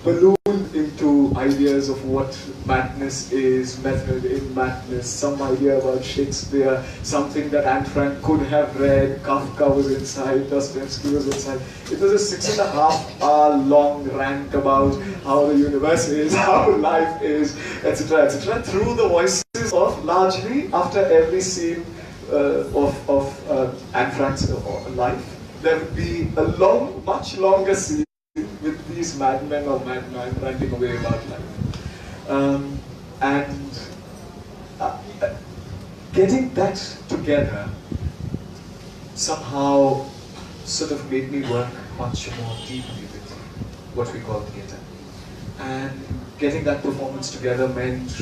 ballooned into ideas of what madness is, method in madness, some idea about Shakespeare, something that Anne Frank could have read, Kafka was inside, Dostoevsky was inside. It was a 6.5-hour long rant about how the universe is, how life is, etc., etc., through the voices of, largely, after every scene of Anne Frank's life, there would be a long, much longer scene with these madmen or madmen ranting away about life. Getting that together somehow sort of made me work much more deeply with what we call theatre. And getting that performance together meant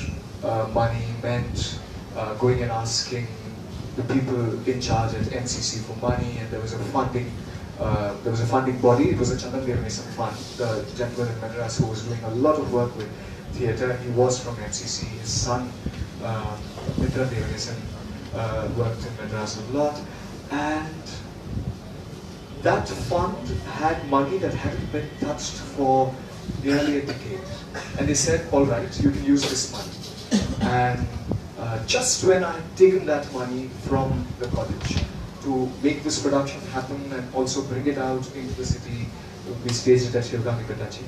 money, meant going and asking the people in charge at MCC for money, and there was a funding body. It was a Chandan Devanesan fund, the gentleman in Madras who was doing a lot of work with theatre. He was from MCC. His son, Mitra Devanesan, worked in Madras a lot. And that fund had money that hadn't been touched for nearly a decade. And they said, all right, you can use this money. And just when I had taken that money from the college to make this production happen and also bring it out into the city, we staged it at Shivgami Katachi.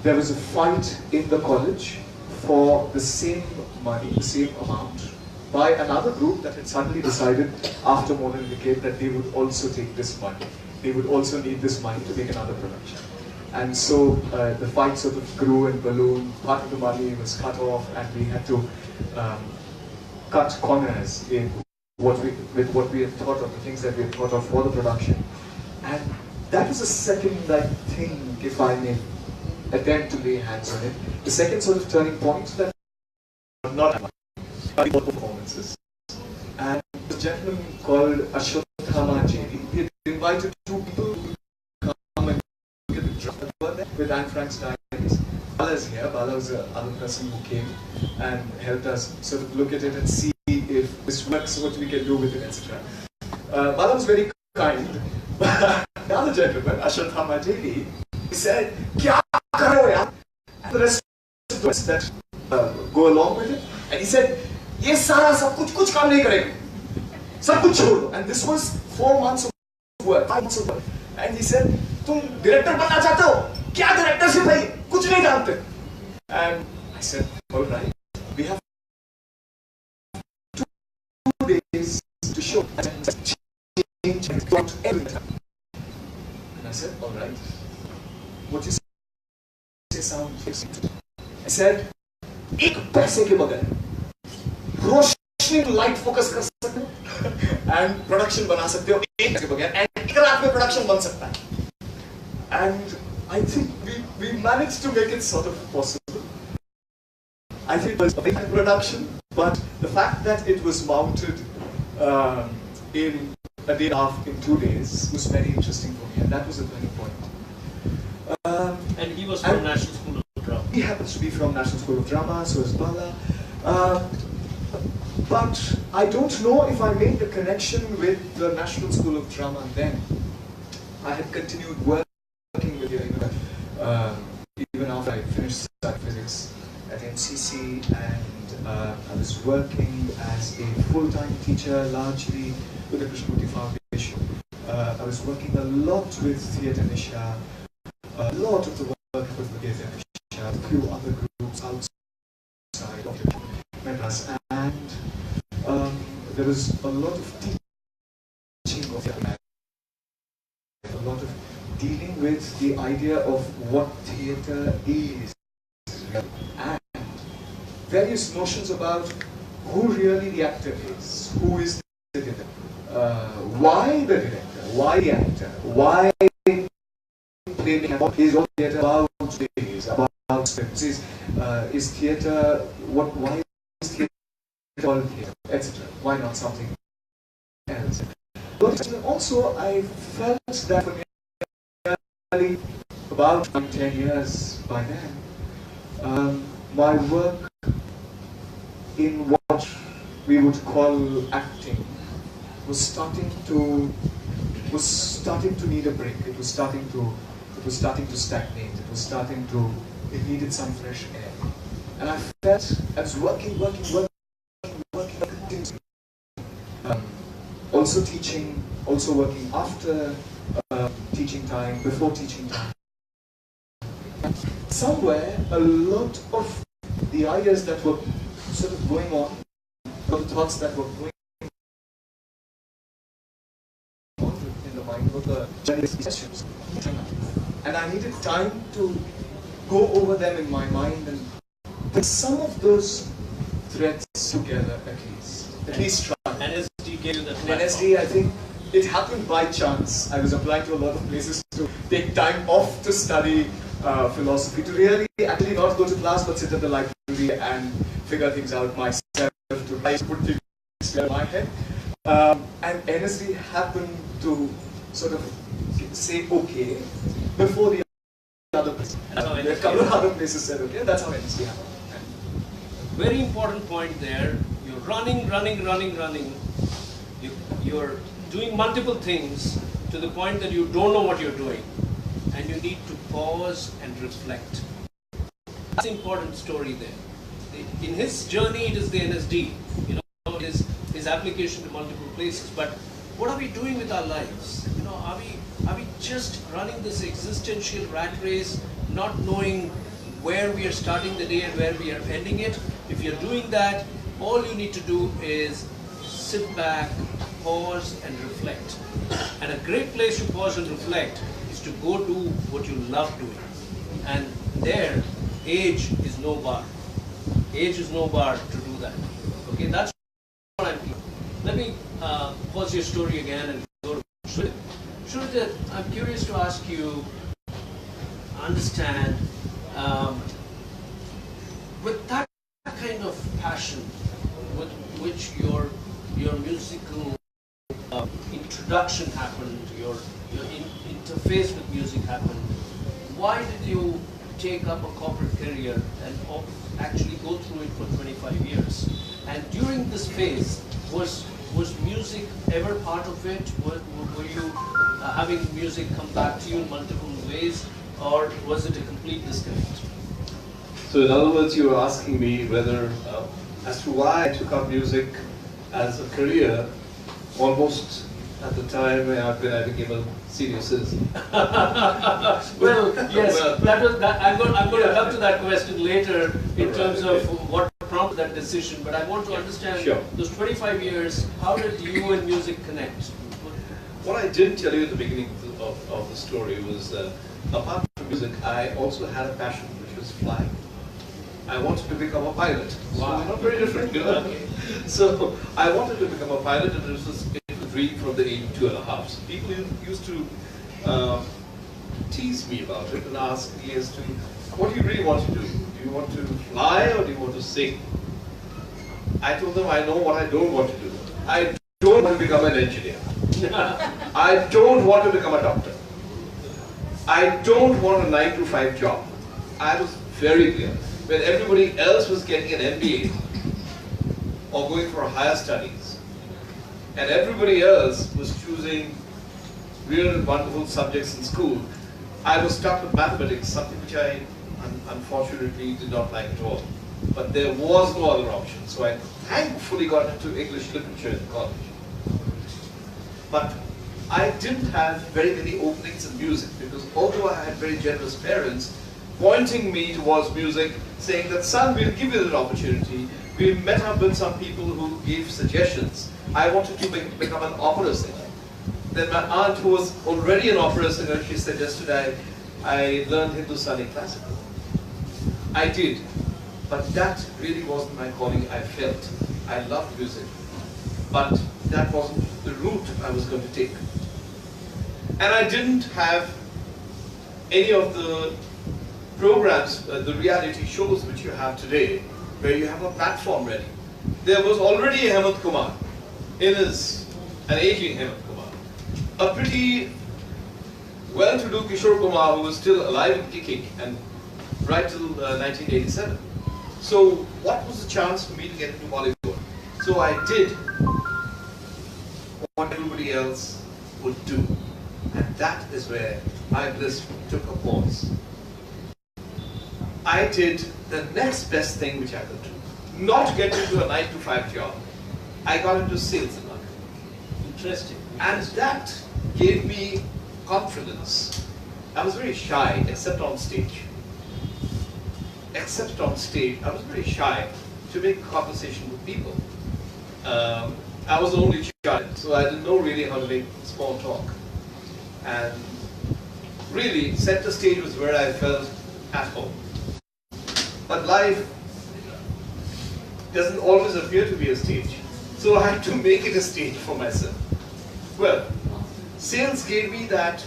There was a fight in the college for the same money, the same amount, by another group that had suddenly decided after more than a decade that they would also take this money. They would also need this money to make another production. And so the fight sort of grew and ballooned. Part of the money was cut off, and we had to cut corners in what we had thought of, the things that we had thought of for the production. And that was the second, I think, if I may attempt to lay hands on it, the second sort of turning point that not performances. And a gentleman called Ashwatthama JD, he had invited two people to come and look at the drama with Anne Frank's diaries. Bala is here. Bala was the other person who came and helped us sort of look at it and see if this works, what we can do with it, etc. Bala was very kind. But the other gentleman, Ashwatthama JD, he said, "Kya karo yaar?" And the rest of the rest that go along with it. And he said, "Ye sara sab kuch kaam nahi karega. Sab kuch chhod do." And this was 4 months of work, 5 months of work. And he said, "Tum director banna chahte ho? Kya directorship hai? Kuch nahi jante." And I said, "All right, we have 2 days to show and change and plot every time." And I said, "All right, what you say sounds interesting." I said, "एक पैसे के बगैर रोशनी को light focus कर सकते हो and production बना सकते हो एक पैसे के बगैर and एक रात में production बन सकता है." And I think we managed to make it sort of possible. I think it was a big production, but the fact that it was mounted in a day and a half, in 2 days, was very interesting for me, and that was a turning point. And he was from National School of Drama. He happens to be from National School of Drama, so is Bala. But I don't know if I made the connection with the National School of Drama then. I had continued working with it even after I finished physics at MCC, and I was working as a full-time teacher largely with the Krishnamurti Foundation. I was working a lot with Theatre Nisha, a lot of the work with Theatre Nisha, a few other groups outside of Madras, and there was a lot of teaching of theatre, a lot of dealing with the idea of what theatre is, and various notions about who really the actor is, who is the director, why the director, why the actor, why playing, what is all theatre about, is about scripts, is theatre, why is theatre called theatre, etc. Why not something else? But also I felt that for nearly about 10 years by then, my work in what we would call acting was starting to need a break. It was starting to stagnate. It needed some fresh air. And I felt I was working continuously. Also teaching, also working after teaching time, before teaching time. Somewhere, a lot of the ideas that were sort of going on, or the thoughts that were going on in the mind of the journalist questions. And I needed time to go over them in my mind and put some of those threads together at least try. NSD gave you the platform. NSD, I think it happened by chance. I was applying to a lot of places to take time off to study philosophy, to really actually not go to class but sit at the library and figure things out myself, to try to put things in my head. And NSD happened to sort of say okay before the other places. A couple of other places said okay. That's how NSD happened. Very important point there. You're running. You're doing multiple things to the point that you don't know what you're doing. and you need to pause and reflect. That's an important story there. In his journey, it is the NSD, you know, his application to multiple places. But what are we doing with our lives? You know, are we just running this existential rat race, not knowing where we are starting the day and where we are ending it? If you're doing that, all you need to do is sit back, pause and reflect. And a great place to pause and reflect is to go do what you love doing. And there, age is no bar. Age is no bar to do that. Okay, that's what I'm doing. Let me pause your story again and go to Surojit. Surojit, I'm curious to ask you, understand, with that kind of passion with which your musical introduction happened, your interface with music happened, why did you take up a corporate career and actually go through it for 25 years? And during this phase, was music ever part of it? Were you having music come back to you in multiple ways, or was it a complete disconnect? So in other words, you were asking me whether, as to why I took up music as a career, almost at the time when I became a senior citizen. Well, yes, I'm going to come to that question later in terms of what prompted that decision, but I want to understand those 25 years, how did you and music connect? What I didn't tell you at the beginning of the story was that apart from music, I also had a passion, which was flying. I wanted to become a pilot. Wow. So not very different, you know. Okay. So I wanted to become a pilot, and this was a dream from the age of 2.5. So people used to tease me about it and ask me as to, what do you really want to do? Do you want to fly or do you want to sing? I told them I know what I don't want to do. I don't want to become an engineer. I don't want to become a doctor. I don't want a 9-to-5 job. I was very clear. When everybody else was getting an MBA or going for higher studies, and everybody else was choosing real and wonderful subjects in school, I was stuck with mathematics, something which I unfortunately did not like at all. But there was no other option, so I thankfully got into English literature in college. But I didn't have very many openings in music, because although I had very generous parents pointing me towards music, saying that, son, we'll give you that opportunity. We met up with some people who gave suggestions. I wanted to become an opera singer. Then my aunt, who was already an opera singer, she suggested I learned Hindustani classical. I did, but that really wasn't my calling. I felt I loved music, but that wasn't the route I was going to take. And I didn't have any of the programs, the reality shows which you have today, where you have a platform ready. There was already a Hemant Kumar, an aging Hemant Kumar, a pretty well-to-do Kishore Kumar who was still alive and kicking, and right till 1987. So what was the chance for me to get into Bollywood? So I did what everybody else would do, and that is where my Bliss took a pause. I did the next best thing which I could do. Not get into a 9-to-5 job. I got into sales and marketing. Interesting. And that gave me confidence. I was very shy, except on stage. Except on stage, I was very shy to make conversation with people. I was the only child, so I didn't know really how to make small talk. And really, center stage was where I felt at home. But life doesn't always appear to be a stage. So I had to make it a stage for myself. Well, sales gave me that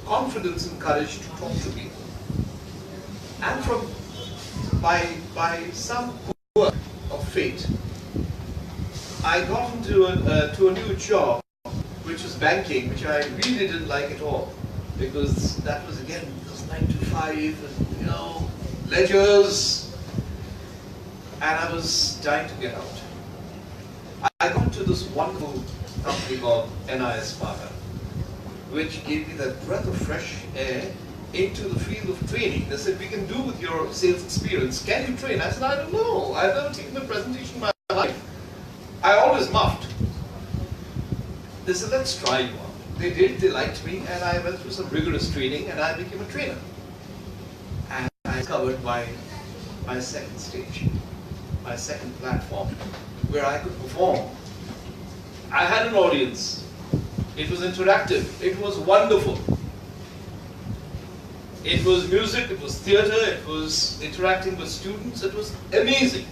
confidence and courage to talk to people. And by some work of fate, I got into a new job, which was banking, which I really didn't like at all, because that was again, it was 9-to-5, and ledgers, and I was dying to get out. I got to this wonderful company called NIS Sparta, which gave me that breath of fresh air into the field of training. They said, we can do with your sales experience. Can you train? I said, I don't know. I've never taken a presentation in my life. I always muffed. They said, let's try you out. They did, they liked me, and I went through some rigorous training, and I became a trainer. And I discovered my second stage, my second platform, where I could perform. I had an audience. It was interactive. It was wonderful. It was music, it was theatre, it was interacting with students. It was amazing.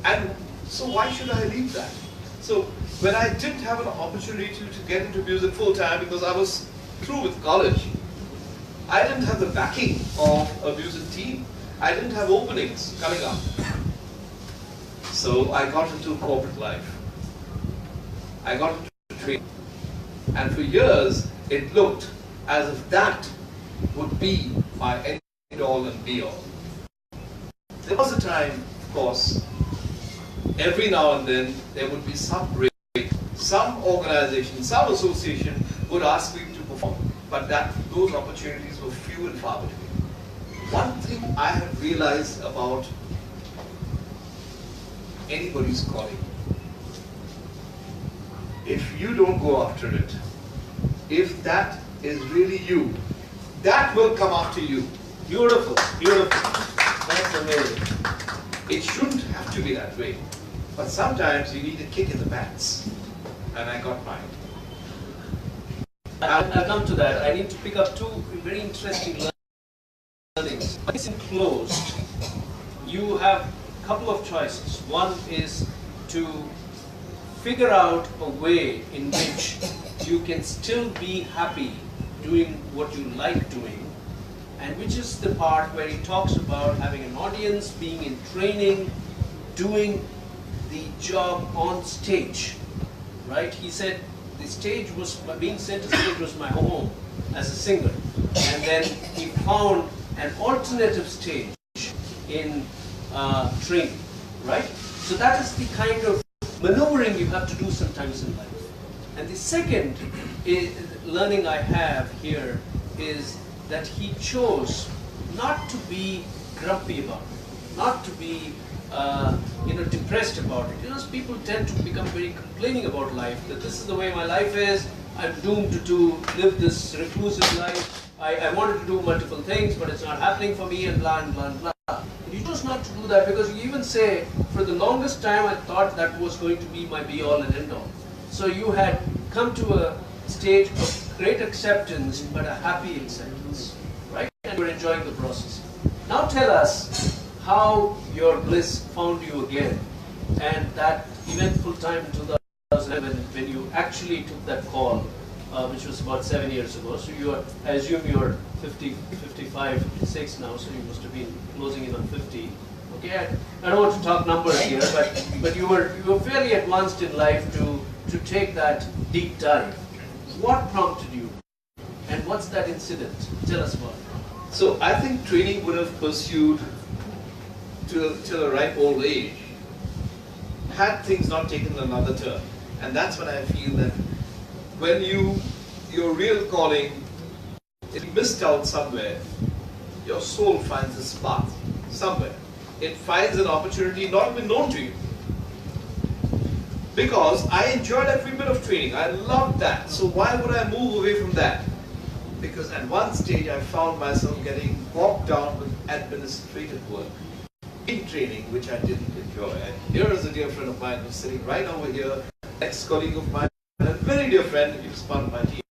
And so why should I leave that? So when I didn't have an opportunity to get into music full time because I was through with college, I didn't have the backing of a music team. I didn't have openings coming up. So I got into corporate life. I got into training. And for years, it looked as if that would be my end all and be all. There was a time, of course, every now and then there would be some break. Some organization, some association would ask me to perform, but those opportunities were few and far between. One thing I have realized about anybody's calling, if you don't go after it, if that is really you, that will come after you. Beautiful, beautiful. That's amazing. It shouldn't have to be that way, but sometimes you need a kick in the pants, and I got mine. I'll come to that. I need to pick up two very interesting learnings. It's enclosed. You have a couple of choices. One is to figure out a way in which you can still be happy doing what you like doing, and which is the part where he talks about having an audience, being in training, doing the job on stage, right? He said the stage was, being center stage was my home as a singer, and then he found an alternative stage in training, right? So that is the kind of maneuvering you have to do sometimes in life. And the second learning I have here is that he chose not to be grumpy about it, not to be depressed about it. People tend to become very complaining about life, that this is the way my life is, I'm doomed to live this reclusive life, I wanted to do multiple things, but it's not happening for me, and blah, and blah, and blah. You chose not to do that because you even say, for the longest time I thought that was going to be my be-all and end-all. So you had come to a stage of great acceptance, but a happy acceptance, right? And you're enjoying the process. Now tell us how your bliss found you again, and that eventful time in 2011 when you actually took that call, which was about 7 years ago. So I assume you're 50, 55, 56 now, so you must have been closing in on 50. Okay, I don't want to talk numbers here, but you were fairly advanced in life to take that deep dive. What prompted you, and what's that incident? Tell us about it. So I think training would have pursued till a ripe old age, had things not taken another turn. And that's when I feel that when your real calling is missed out somewhere, your soul finds a spark somewhere. It finds an opportunity not even known to you. Because I enjoyed every bit of training. I loved that. So why would I move away from that? Because at one stage I found myself getting bogged down with administrative work in training, which I didn't enjoy. And here is a dear friend of mine who's sitting right over here, ex-colleague of mine, and a very dear friend who was part of my team.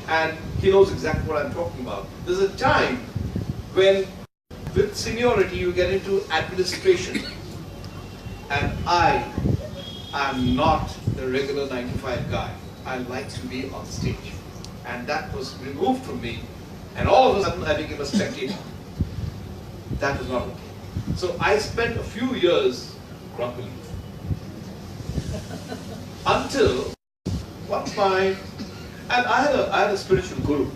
And he knows exactly what I'm talking about. There's a time when, with seniority, you get into administration. And I am not the regular 9-to-5 guy. I like to be on stage. And that was removed from me. And all of a sudden I became a spectator. That was not okay. So I spent a few years grumpily. Until one time, and I had a spiritual guru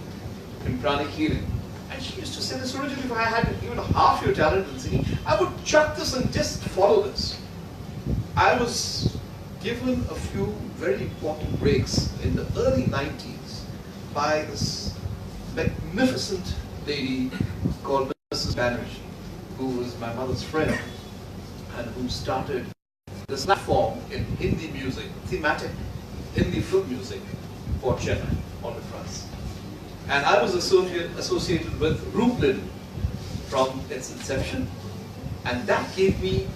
in pranic healing. And she used to say, Surojit, if I had even half your talent in singing, I would chuck this and just follow this. I was given a few very important breaks in the early 90s by this magnificent lady called Mrs. Banerjee, who was my mother's friend and who started this platform in Hindi music, thematic Hindi film music for Chennai on Madras. And I was associated with Rupin from its inception, and that gave me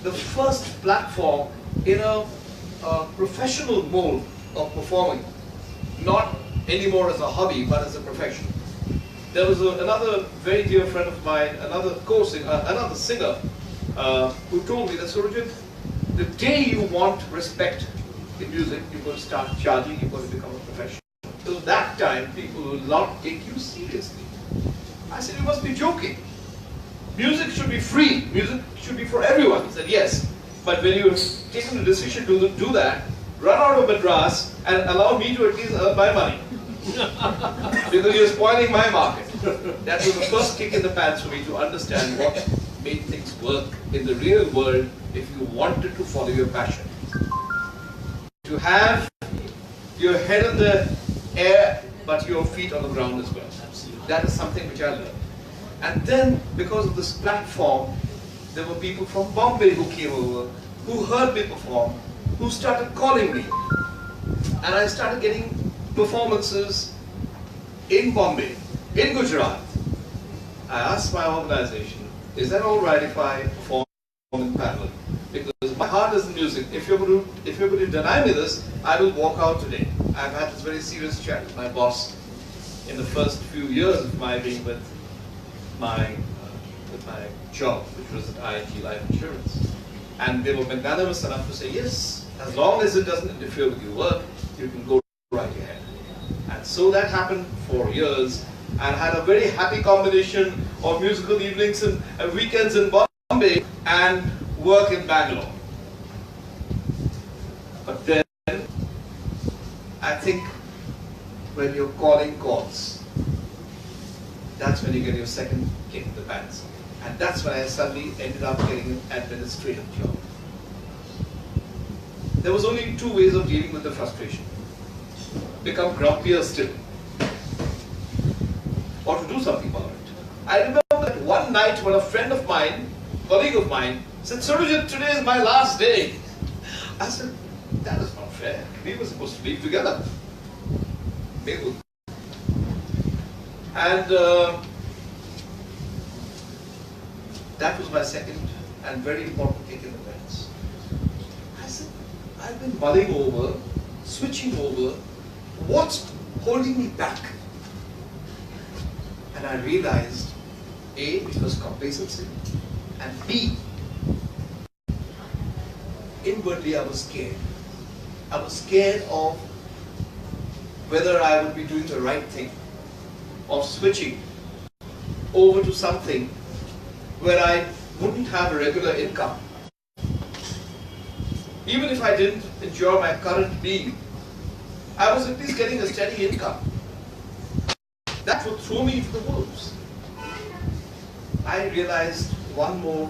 the first platform in a professional mode of performing, not anymore as a hobby but as a profession. There was another very dear friend of mine, another singer, who told me that, Surojit, the day you want respect in music, you're going to start charging, you're going to become a professional. Till that time, people will not take you seriously. I said, you must be joking. Music should be free. Music should be for everyone. He said, yes. But when you've taken the decision to do that, run out of Madras and allow me to at least earn my money. Because you're spoiling my market. That was the first kick in the pants for me to understand what made things work in the real world if you wanted to follow your passion. To have your head in the air but your feet on the ground as well. That is something which I learned. And then, because of this platform, there were people from Bombay who came over, who heard me perform, who started calling me. And I started getting performances in Bombay, in Gujarat. I asked my organization, is that all right if I perform in parallel? Because my heart is in music. If you're going to deny me this, I will walk out today. I've had this very serious chat with my boss in the first few years of my being with my job, which was at IIT Life Insurance. And they were magnanimous enough to say, yes, as long as it doesn't interfere with your work, you can go right ahead. And so that happened for years, and had a very happy combination of musical evenings and weekends in Bombay and work in Bangalore. But then, I think when your calling calls, that's when you get your second kick in the pants. And that's when I suddenly ended up getting an administrative job. There was only two ways of dealing with the frustration. Become grumpier still, or to do something about it. I remember that one night when a friend of mine, colleague of mine, said, Surojit, today is my last day. I said, that is not fair. We were supposed to be together. Maybe. And that was my second and very important kick in the pants. I said, I've been mulling over, switching over, what's holding me back? And I realized, A, it was complacency, and B, inwardly I was scared. I was scared of whether I would be doing the right thing, of switching over to something where I wouldn't have a regular income. Even if I didn't enjoy my current being, I was at least getting a steady income. That would throw me into the wolves. I realized one more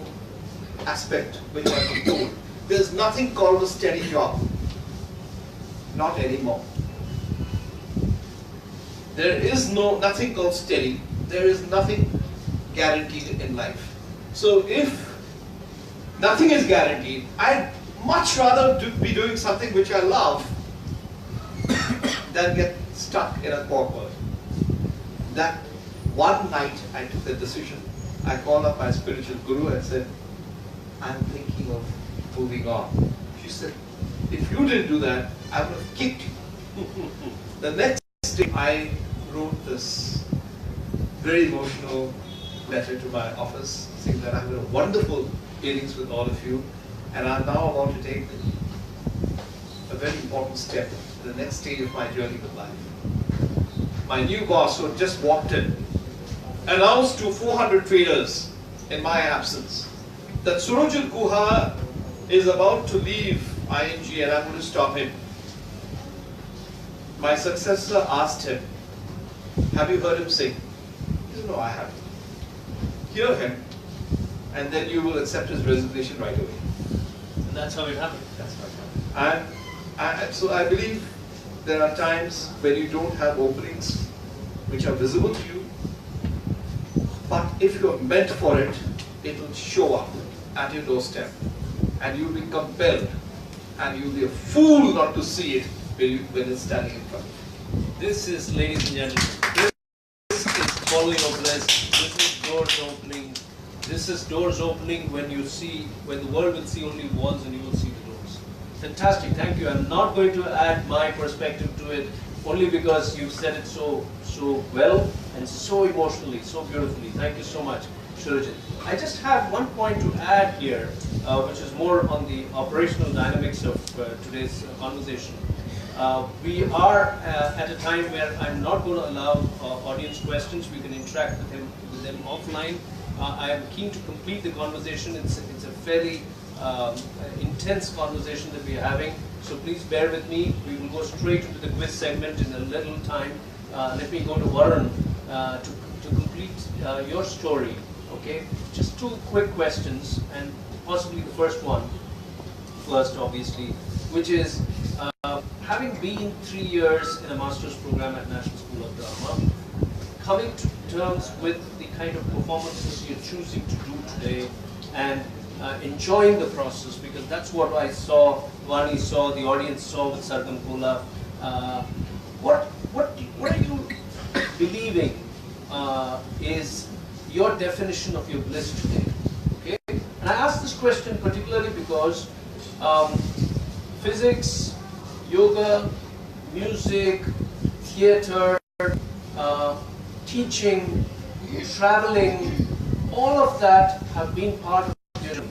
aspect which I was told. There's nothing called a steady job. Not anymore. There is nothing called steady. There is nothing guaranteed in life. So if nothing is guaranteed, I'd much rather be doing something which I love than get stuck in a corporate. That one night I took the decision. I called up my spiritual guru and said, I'm thinking of moving on. She said, if you didn't do that, I would have kicked you. The next day I wrote this very emotional letter to my office saying that I had a wonderful dealings with all of you, and I'm now about to take a very important step in the next stage of my journey with life. My new boss, who had just walked in, announced to 400 traders in my absence that Surojit Guha is about to leave ING and I'm going to stop him. My successor asked him, have you heard him sing? He said, no, I haven't. Hear him, and then you will accept his resignation right away. And that's how it happened. That's how it happened. So I believe there are times when you don't have openings, which are visible to you, but if you're meant for it, it will show up at your doorstep, and you'll be compelled, and you'll be a fool not to see it when it's standing in front of you. This is, ladies and gentlemen, this is following your bliss. This is doors opening. This is doors opening when the world will see only walls and you will see the doors. Fantastic, thank you. I'm not going to add my perspective to it, only because you've said it so well and so emotionally, so beautifully. Thank you so much, Surojit. I just have one point to add here, which is more on the operational dynamics of today's conversation. We are at a time where I'm not going to allow audience questions. We can interact with them offline. I am keen to complete the conversation. It's a fairly intense conversation that we are having. So please bear with me. We will go straight into the quiz segment in a little time. Let me go to Varun to complete your story. Okay, just two quick questions, and possibly the first one first, obviously, which is having been 3 years in a master's program at National School of Drama, coming to terms with the kind of performances you're choosing to do today, and enjoying the process, because that's what I saw, Vani saw, the audience saw with Sargam Kola. What are you believing is your definition of your bliss today? Okay, and I ask this question particularly because physics, yoga, music, theater, teaching, traveling, all of that have been part of your journey.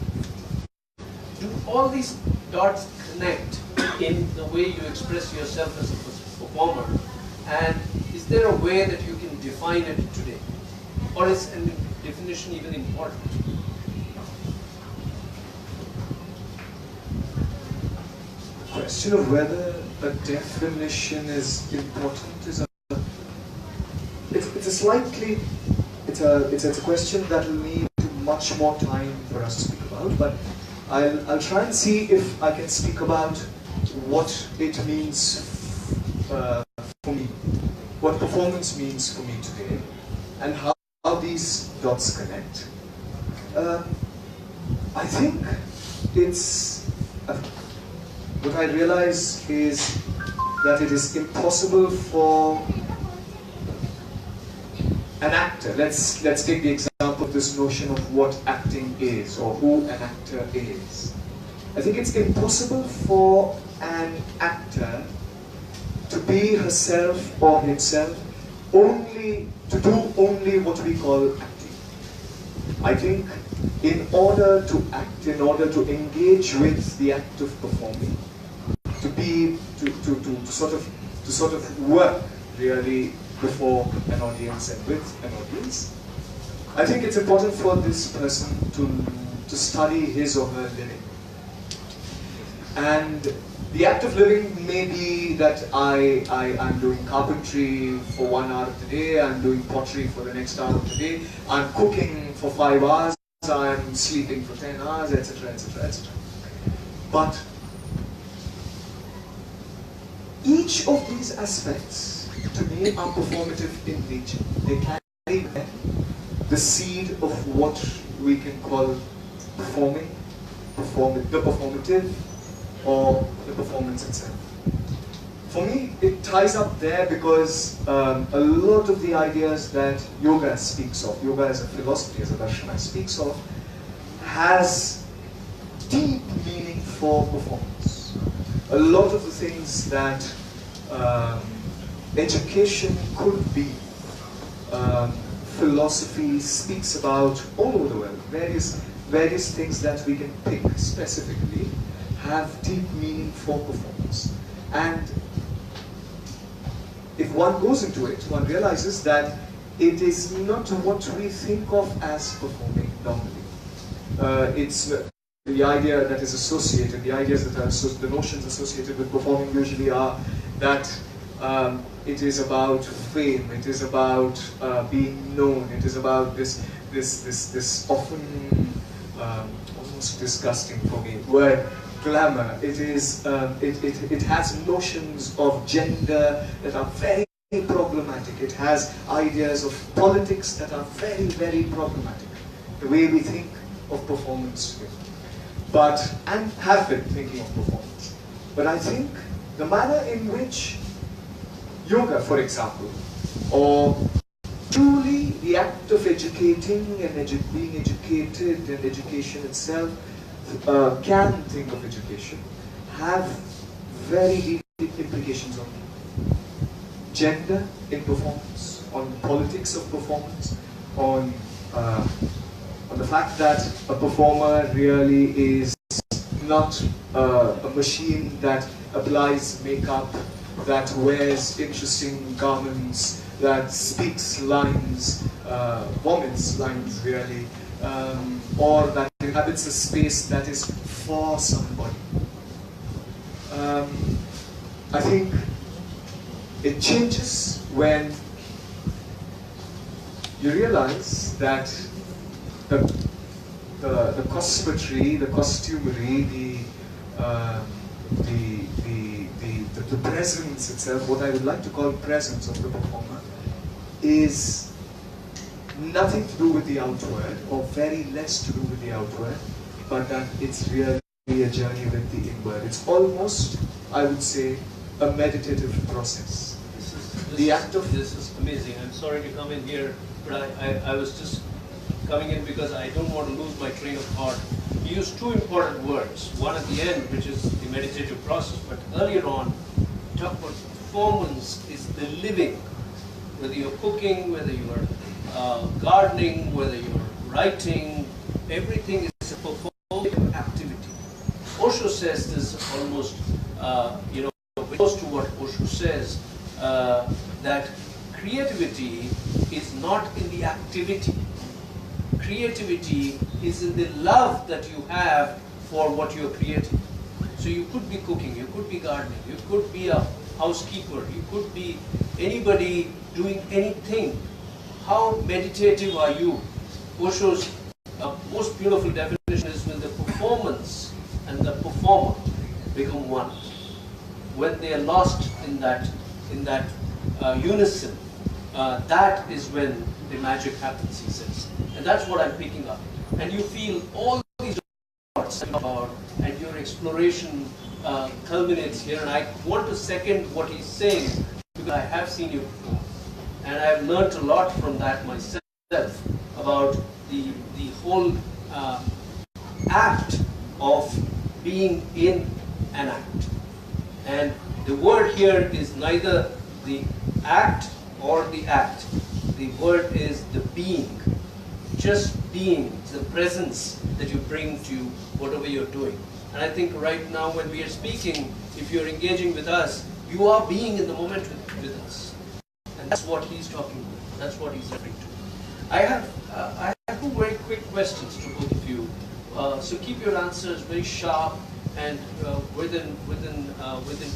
Do all these dots connect in the way you express yourself as a performer? And is there a way that you can define it today? Or is a definition even important? The question of whether a definition is important is it's a question that will need much more time for us to speak about, but I'll try and see if I can speak about what it means for me, what performance means for me today, and how these dots connect. I think it's what I realize is that it is impossible for an actor. Let's take the example of this notion of what acting is, or who an actor is. I think it's impossible for an actor to be herself or himself to do only what we call acting. I think in order to act, in order to engage with the act of performing, to sort of work really before an audience and with an audience, I think it's important for this person to study his or her living. And the act of living may be that I'm doing carpentry for 1 hour of the day, I'm doing pottery for the next hour of the day, I'm cooking for 5 hours, I'm sleeping for 10 hours, etc., etc., etc. But each of these aspects, to me, are performative in nature. They carry the seed of what we can call performing, the performative, or the performance itself. For me, it ties up there because a lot of the ideas that yoga speaks of, yoga as a philosophy, as a darshana speaks of, has deep meaning for performance. A lot of the things that education could be, philosophy speaks about all over the world. Various things that we can pick specifically have deep meaning for performance. And if one goes into it, one realizes that it is not what we think of as performing normally. It's the idea that is associated, the ideas that are the notions associated with performing usually are that it is about fame, it is about being known, it is about this often almost disgusting for me word, glamour. It is it has notions of gender that are very problematic. It has ideas of politics that are very, very problematic. The way we think of performance today. And have been thinking of performance. But I think the manner in which yoga, for example, or truly the act of educating and being educated and education itself can think of education, have very deep implications on gender in performance, on politics of performance, on the fact that a performer really is not a machine that applies makeup, that wears interesting garments, that speaks lines, vomits lines really, or that inhabits a space that is for somebody. I think it changes when you realize that the costumetry, the costumery, the presence itself, what I would like to call presence of the performer, is nothing to do with the outward, or very less to do with the outward, but that it's really a journey with the inward. It's almost, I would say, a meditative process. This is amazing. I'm sorry to come in here, but I was just coming in because I don't want to lose my train of thought. You used two important words. One at the end, which is the meditative process, but earlier on, talk about performance is the living. Whether you're cooking, whether you're gardening, whether you're writing, everything is a performative activity. Osho says this almost, close to what Osho says, that creativity is not in the activity. Creativity is in the love that you have for what you're creating. So you could be cooking, you could be gardening, you could be a housekeeper, you could be anybody doing anything. How meditative are you? Osho's most beautiful definition is when the performance and the performer become one. When they are lost in that unison, that is when the magic happens, he says. And that's what I'm picking up. And you feel all these thoughts about, and your exploration culminates here. And I want to second what he's saying, because I have seen you before. And I've learned a lot from that myself about the whole act of being in an act. And the word here is neither the act or the act. The word is the being. Just being, the presence that you bring to whatever you're doing. And I think right now when we are speaking, if you're engaging with us, you are being in the moment with us. And that's what he's talking about. That's what he's referring to. I have two very quick questions to both of you. So keep your answers very sharp and within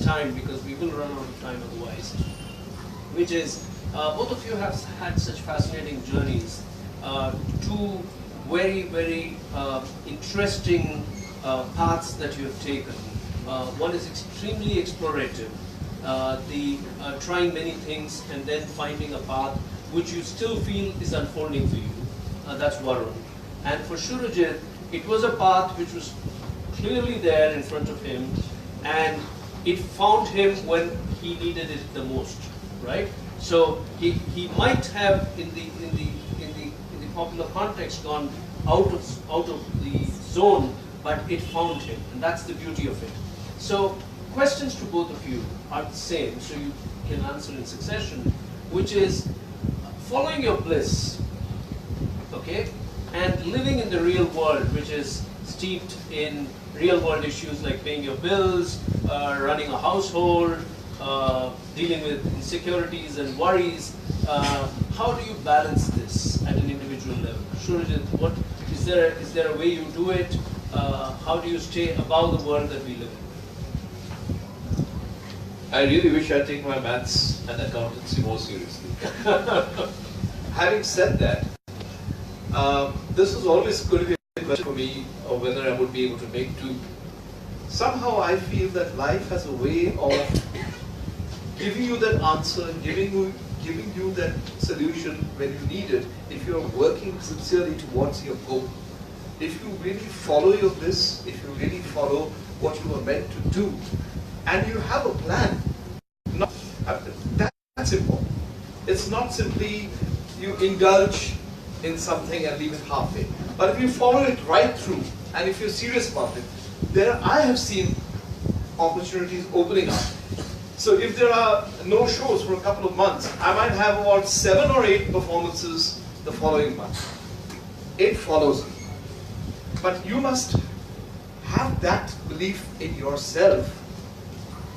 time, because we will run out of time otherwise. Which is, both of you have had such fascinating journeys. Two very, very interesting paths that you have taken. One is extremely explorative, trying many things and then finding a path which you still feel is unfolding for you. That's Varun. And for Surojit, it was a path which was clearly there in front of him, and it found him when he needed it the most, right? So he might have in the popular context gone out of the zone, but it found him, and that's the beauty of it. So questions to both of you are the same, so you can answer in succession, which is following your bliss, okay, and living in the real world, which is steeped in real world issues like paying your bills, running a household, dealing with insecurities and worries. How do you balance this at an individual level? Surojit, what is there a way you do it? How do you stay above the world that we live in? I really wish I'd take my maths and accountancy more seriously. Having said that, this was always going to be a question for me of whether I would be able to make two. Somehow I feel that life has a way of giving you that answer, giving you that solution when you need it, if you're working sincerely towards your goal, if you really follow your bliss, if you really follow what you are meant to do, and you have a plan, that's important. It's not simply you indulge in something and leave it halfway. But if you follow it right through, and if you're serious about it, I have seen opportunities opening up. So if there are no shows for a couple of months, I might have about 7 or 8 performances the following month. It follows. But you must have that belief in yourself,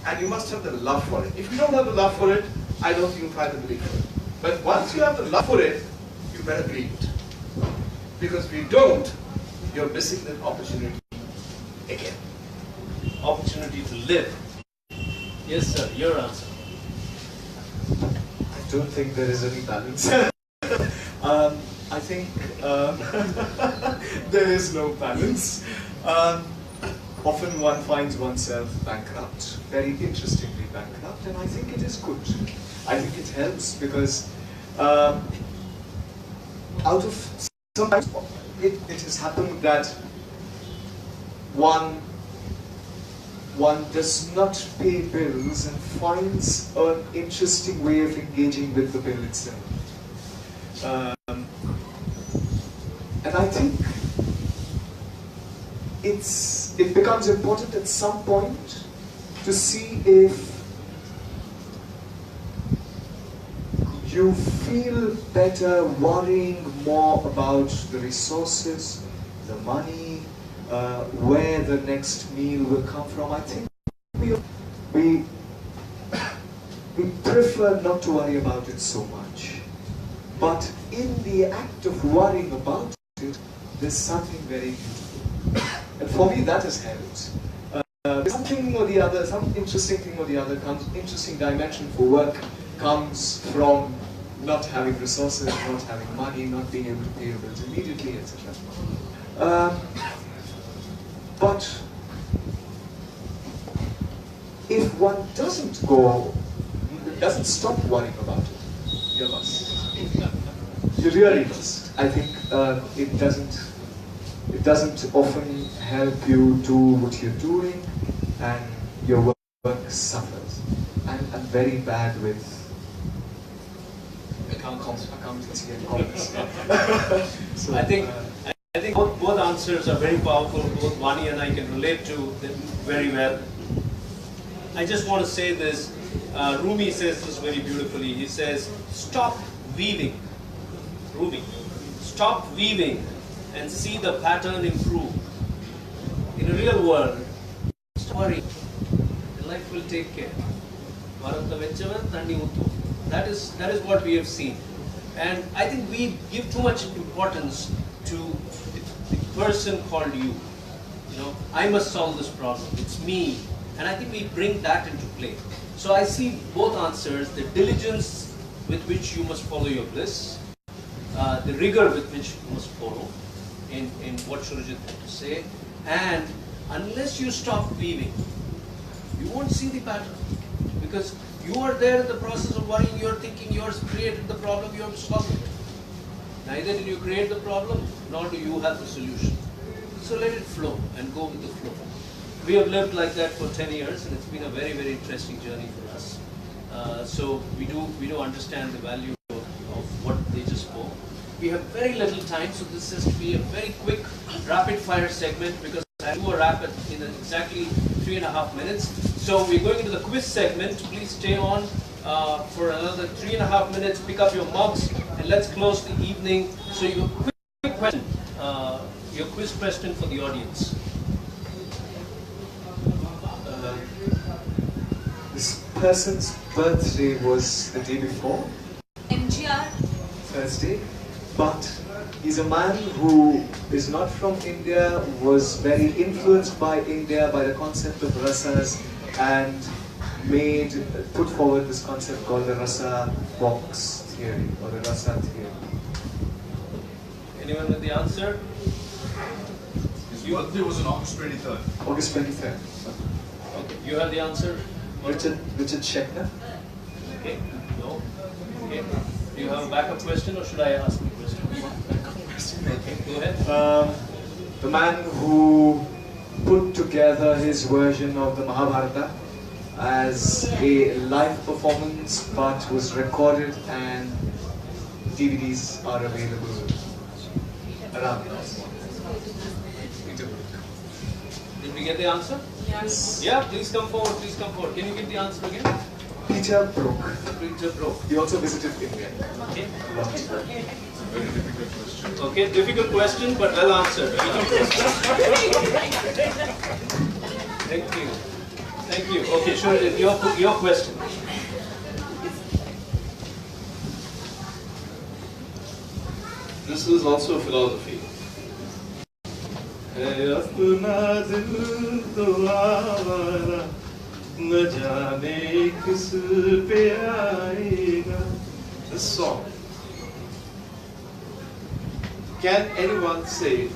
and you must have the love for it. If you don't have the love for it, I don't think you'll find the belief for it. But once you have the love for it, you better believe it. Because if you don't, you're missing that opportunity again. Opportunity to live. Yes, sir, your answer. I don't think there is any balance. I think there is no balance. Often one finds oneself bankrupt, very interestingly bankrupt, and I think it is good. I think it helps because out of sometimes it has happened that one does not pay bills and finds an interesting way of engaging with the bill itself. And I think it becomes important at some point to see if you feel better worrying more about the resources, the money, where the next meal will come from. I think we prefer not to worry about it so much. But in the act of worrying about it, there's something very beautiful. And for me, that has helped. Something or the other, some interesting thing or the other interesting dimension for work comes from not having resources, not having money, not being able to pay your bills immediately, etc. But if one doesn't stop worrying about it, you must. You really must. I think it doesn't often help you do what you're doing, and your work suffers. I'm very bad with accountancy and commerce. So, I think both answers are very powerful. Both Vani and I can relate to them very well. I just want to say this. Rumi says this very beautifully. He says, "Stop weaving, Rumi. Stop weaving and see the pattern improve. In a real world, stop worrying. Life will take care. That is what we have seen. And I think we give too much importance to the person called you. You know, I must solve this problem. It's me. And I think we bring that into play. So I see both answers, the diligence with which you must follow your bliss, the rigor with which you must follow in what Surojit had to say, and unless you stop weaving, you won't see the pattern. Because you are there in the process of worrying, you are thinking you have created the problem, you have to solve it. Neither did you create the problem, nor do you have the solution. So let it flow and go with the flow. We have lived like that for 10 years, and it's been a very, very interesting journey for us. So we do understand the value of what they just spoke. We have very little time, so this has to be a very quick, rapid-fire segment because I do a wrap in exactly 3.5 minutes. So we're going into the quiz segment. Please stay on for another 3.5 minutes. Pick up your mugs, and let's close the evening. So your quick question, your quiz question for the audience. This person's birthday was the day before, MGR. Thursday, but he's a man who is not from India, was very influenced by India, by the concept of rasas, and put forward this concept called the rasa box theory, or the rasa theory. Anyone with the answer? His birthday was on August 23rd. August 23rd. Okay, you have the answer? Richard Schechner? Okay? No? Okay. Do you have a backup question or should I ask you a question? Okay, go ahead. The man who put together his version of the Mahabharata as a live performance but was recorded and DVDs are available around us. Did we get the answer? Yes. Yeah, please come forward, please come forward. Can you give the answer again? Peter Brook. Peter Brook. He also visited India. Okay. Long time. Okay, difficult question, but well answered. Thank you. Thank you. Okay, sure. Your question. This is also philosophy. है अपना दिल तो आवारा न जाने किस पे आएगा. This song. Can anyone say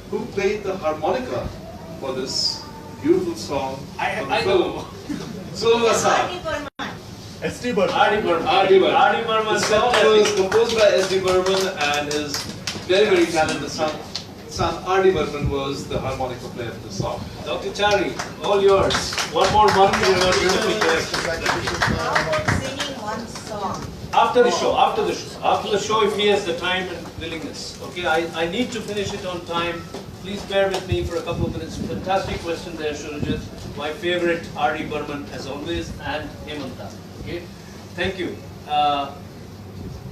who played the harmonica for this beautiful song? I know. Sulvasa. Adi Burman. SD Burman. R.D. Burman. R.D. Burman. R.D. Burman. The song was composed by S.D. Burman and his very talented son R.D. Burman was the harmonica player in the song. Dr. Chari, all yours. One more month in your beautiful question. How about singing one song? After the show, after the show, if he has the time and willingness. Okay, I need to finish it on time. Please bear with me for a couple of minutes. Fantastic question there, Surojit. My favorite R.D. Burman as always, and Hemant. Okay, thank you.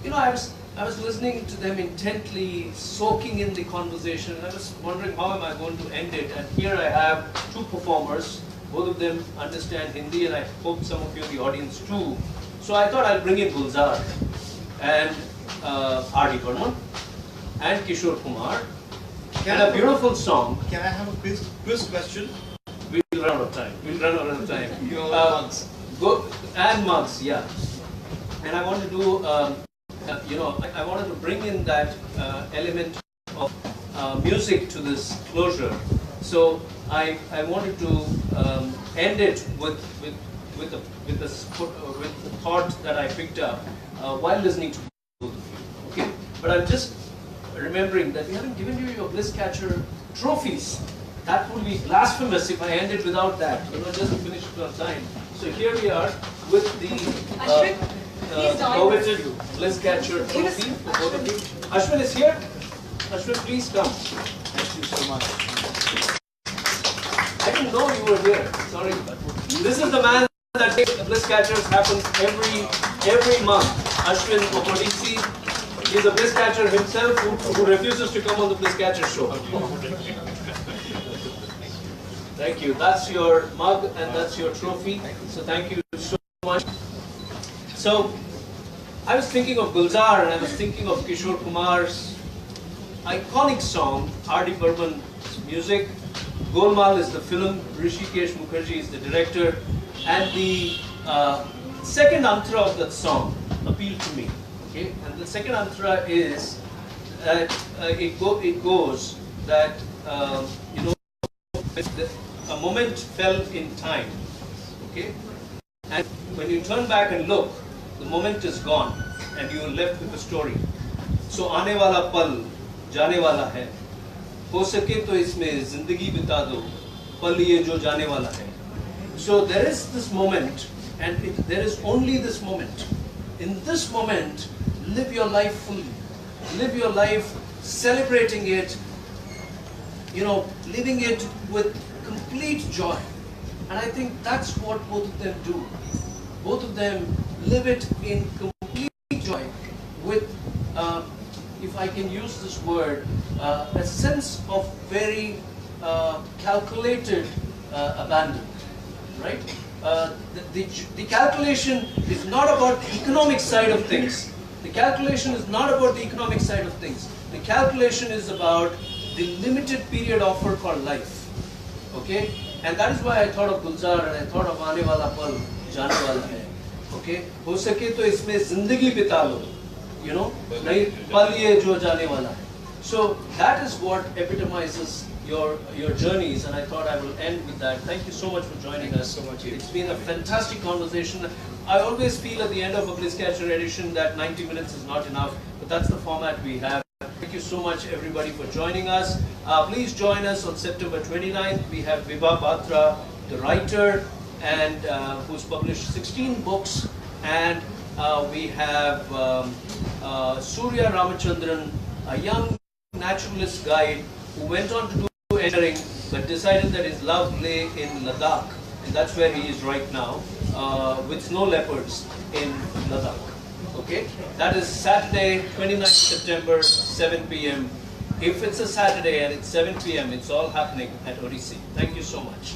You know, I was listening to them intently, soaking in the conversation, and I was wondering how am I going to end it. And here I have two performers. Both of them understand Hindi, and I hope some of you in the audience too. So I thought I'll bring in Gulzar and R.D. Burman and Kishore Kumar and a beautiful song. Can I have a quiz question? We'll run out of time. We'll run out of time. Mugs. And mugs, yeah. And I want to do, you know, I wanted to bring in that element of music to this closure. So I wanted to end it with the thought that I picked up while listening to both of you. Okay, but I'm just remembering that we haven't given you your Bliss Catcher trophies. That would be blasphemous if I ended without that. You know, just to finish it on time. So here we are with the Ashwin, please join coveted Bliss Catcher trophy for both of you. Ashwin is here. Ashwin, please come. Thank you so much. I didn't know you were here. Sorry. This is the man that makes the Bliss Catchers happen every month. Ashwin of Odyssey. He's a Bliss Catcher himself who refuses to come on the Bliss Catcher show. Thank you. That's your mug and that's your trophy. So thank you so much. So I was thinking of Gulzar and I was thinking of Kishore Kumar's iconic song, R.D. Burman's music. Golmaal is the film, Rishikesh Mukherjee is the director, and the second antra of that song appealed to me. Okay, and the second antra is that it goes that you know, a moment fell in time. Okay, and when you turn back and look, the moment is gone, and you are left with the story. So आने वाला पल जाने वाला है. हो सके तो इसमें जिंदगी बिता दो, पल ये जो जाने वाला है. So there is this moment, and there is only this moment. In this moment, live your life fully. Live your life celebrating it, you know, living it with complete joy. And I think that's what both of them do. Both of them live it in complete joy with, if I can use this word, a sense of very calculated abandon, right? The calculation is not about the economic side of things. The calculation is not about the economic side of things. The calculation is about the limited period offered for life. Okay? And that is why I thought of Gulzar and I thought of Aane wala pal, jaane wala hai. Okay? Ho sake to isme zindagi bita lo. You know? Nahi pal ye jo jaane wala hai. So that is what epitomizes your journeys, and I thought I will end with that. Thank you so much for joining us. So much. It's been a fantastic conversation. I always feel at the end of a Bliss Catcher edition that 90 minutes is not enough, but that's the format we have. Thank you so much everybody for joining us. Please join us on September 29th. We have Vibha Batra, the writer, and who's published 16 books, and we have Surya Ramachandran, a young naturalist guide who went on to do engineering but decided that his love lay in Ladakh, and that's where he is right now, with snow leopards in Ladakh. Okay, that is Saturday, 29th September, 7 p.m. If it's a Saturday and it's 7 p.m., it's all happening at Odyssey. Thank you so much.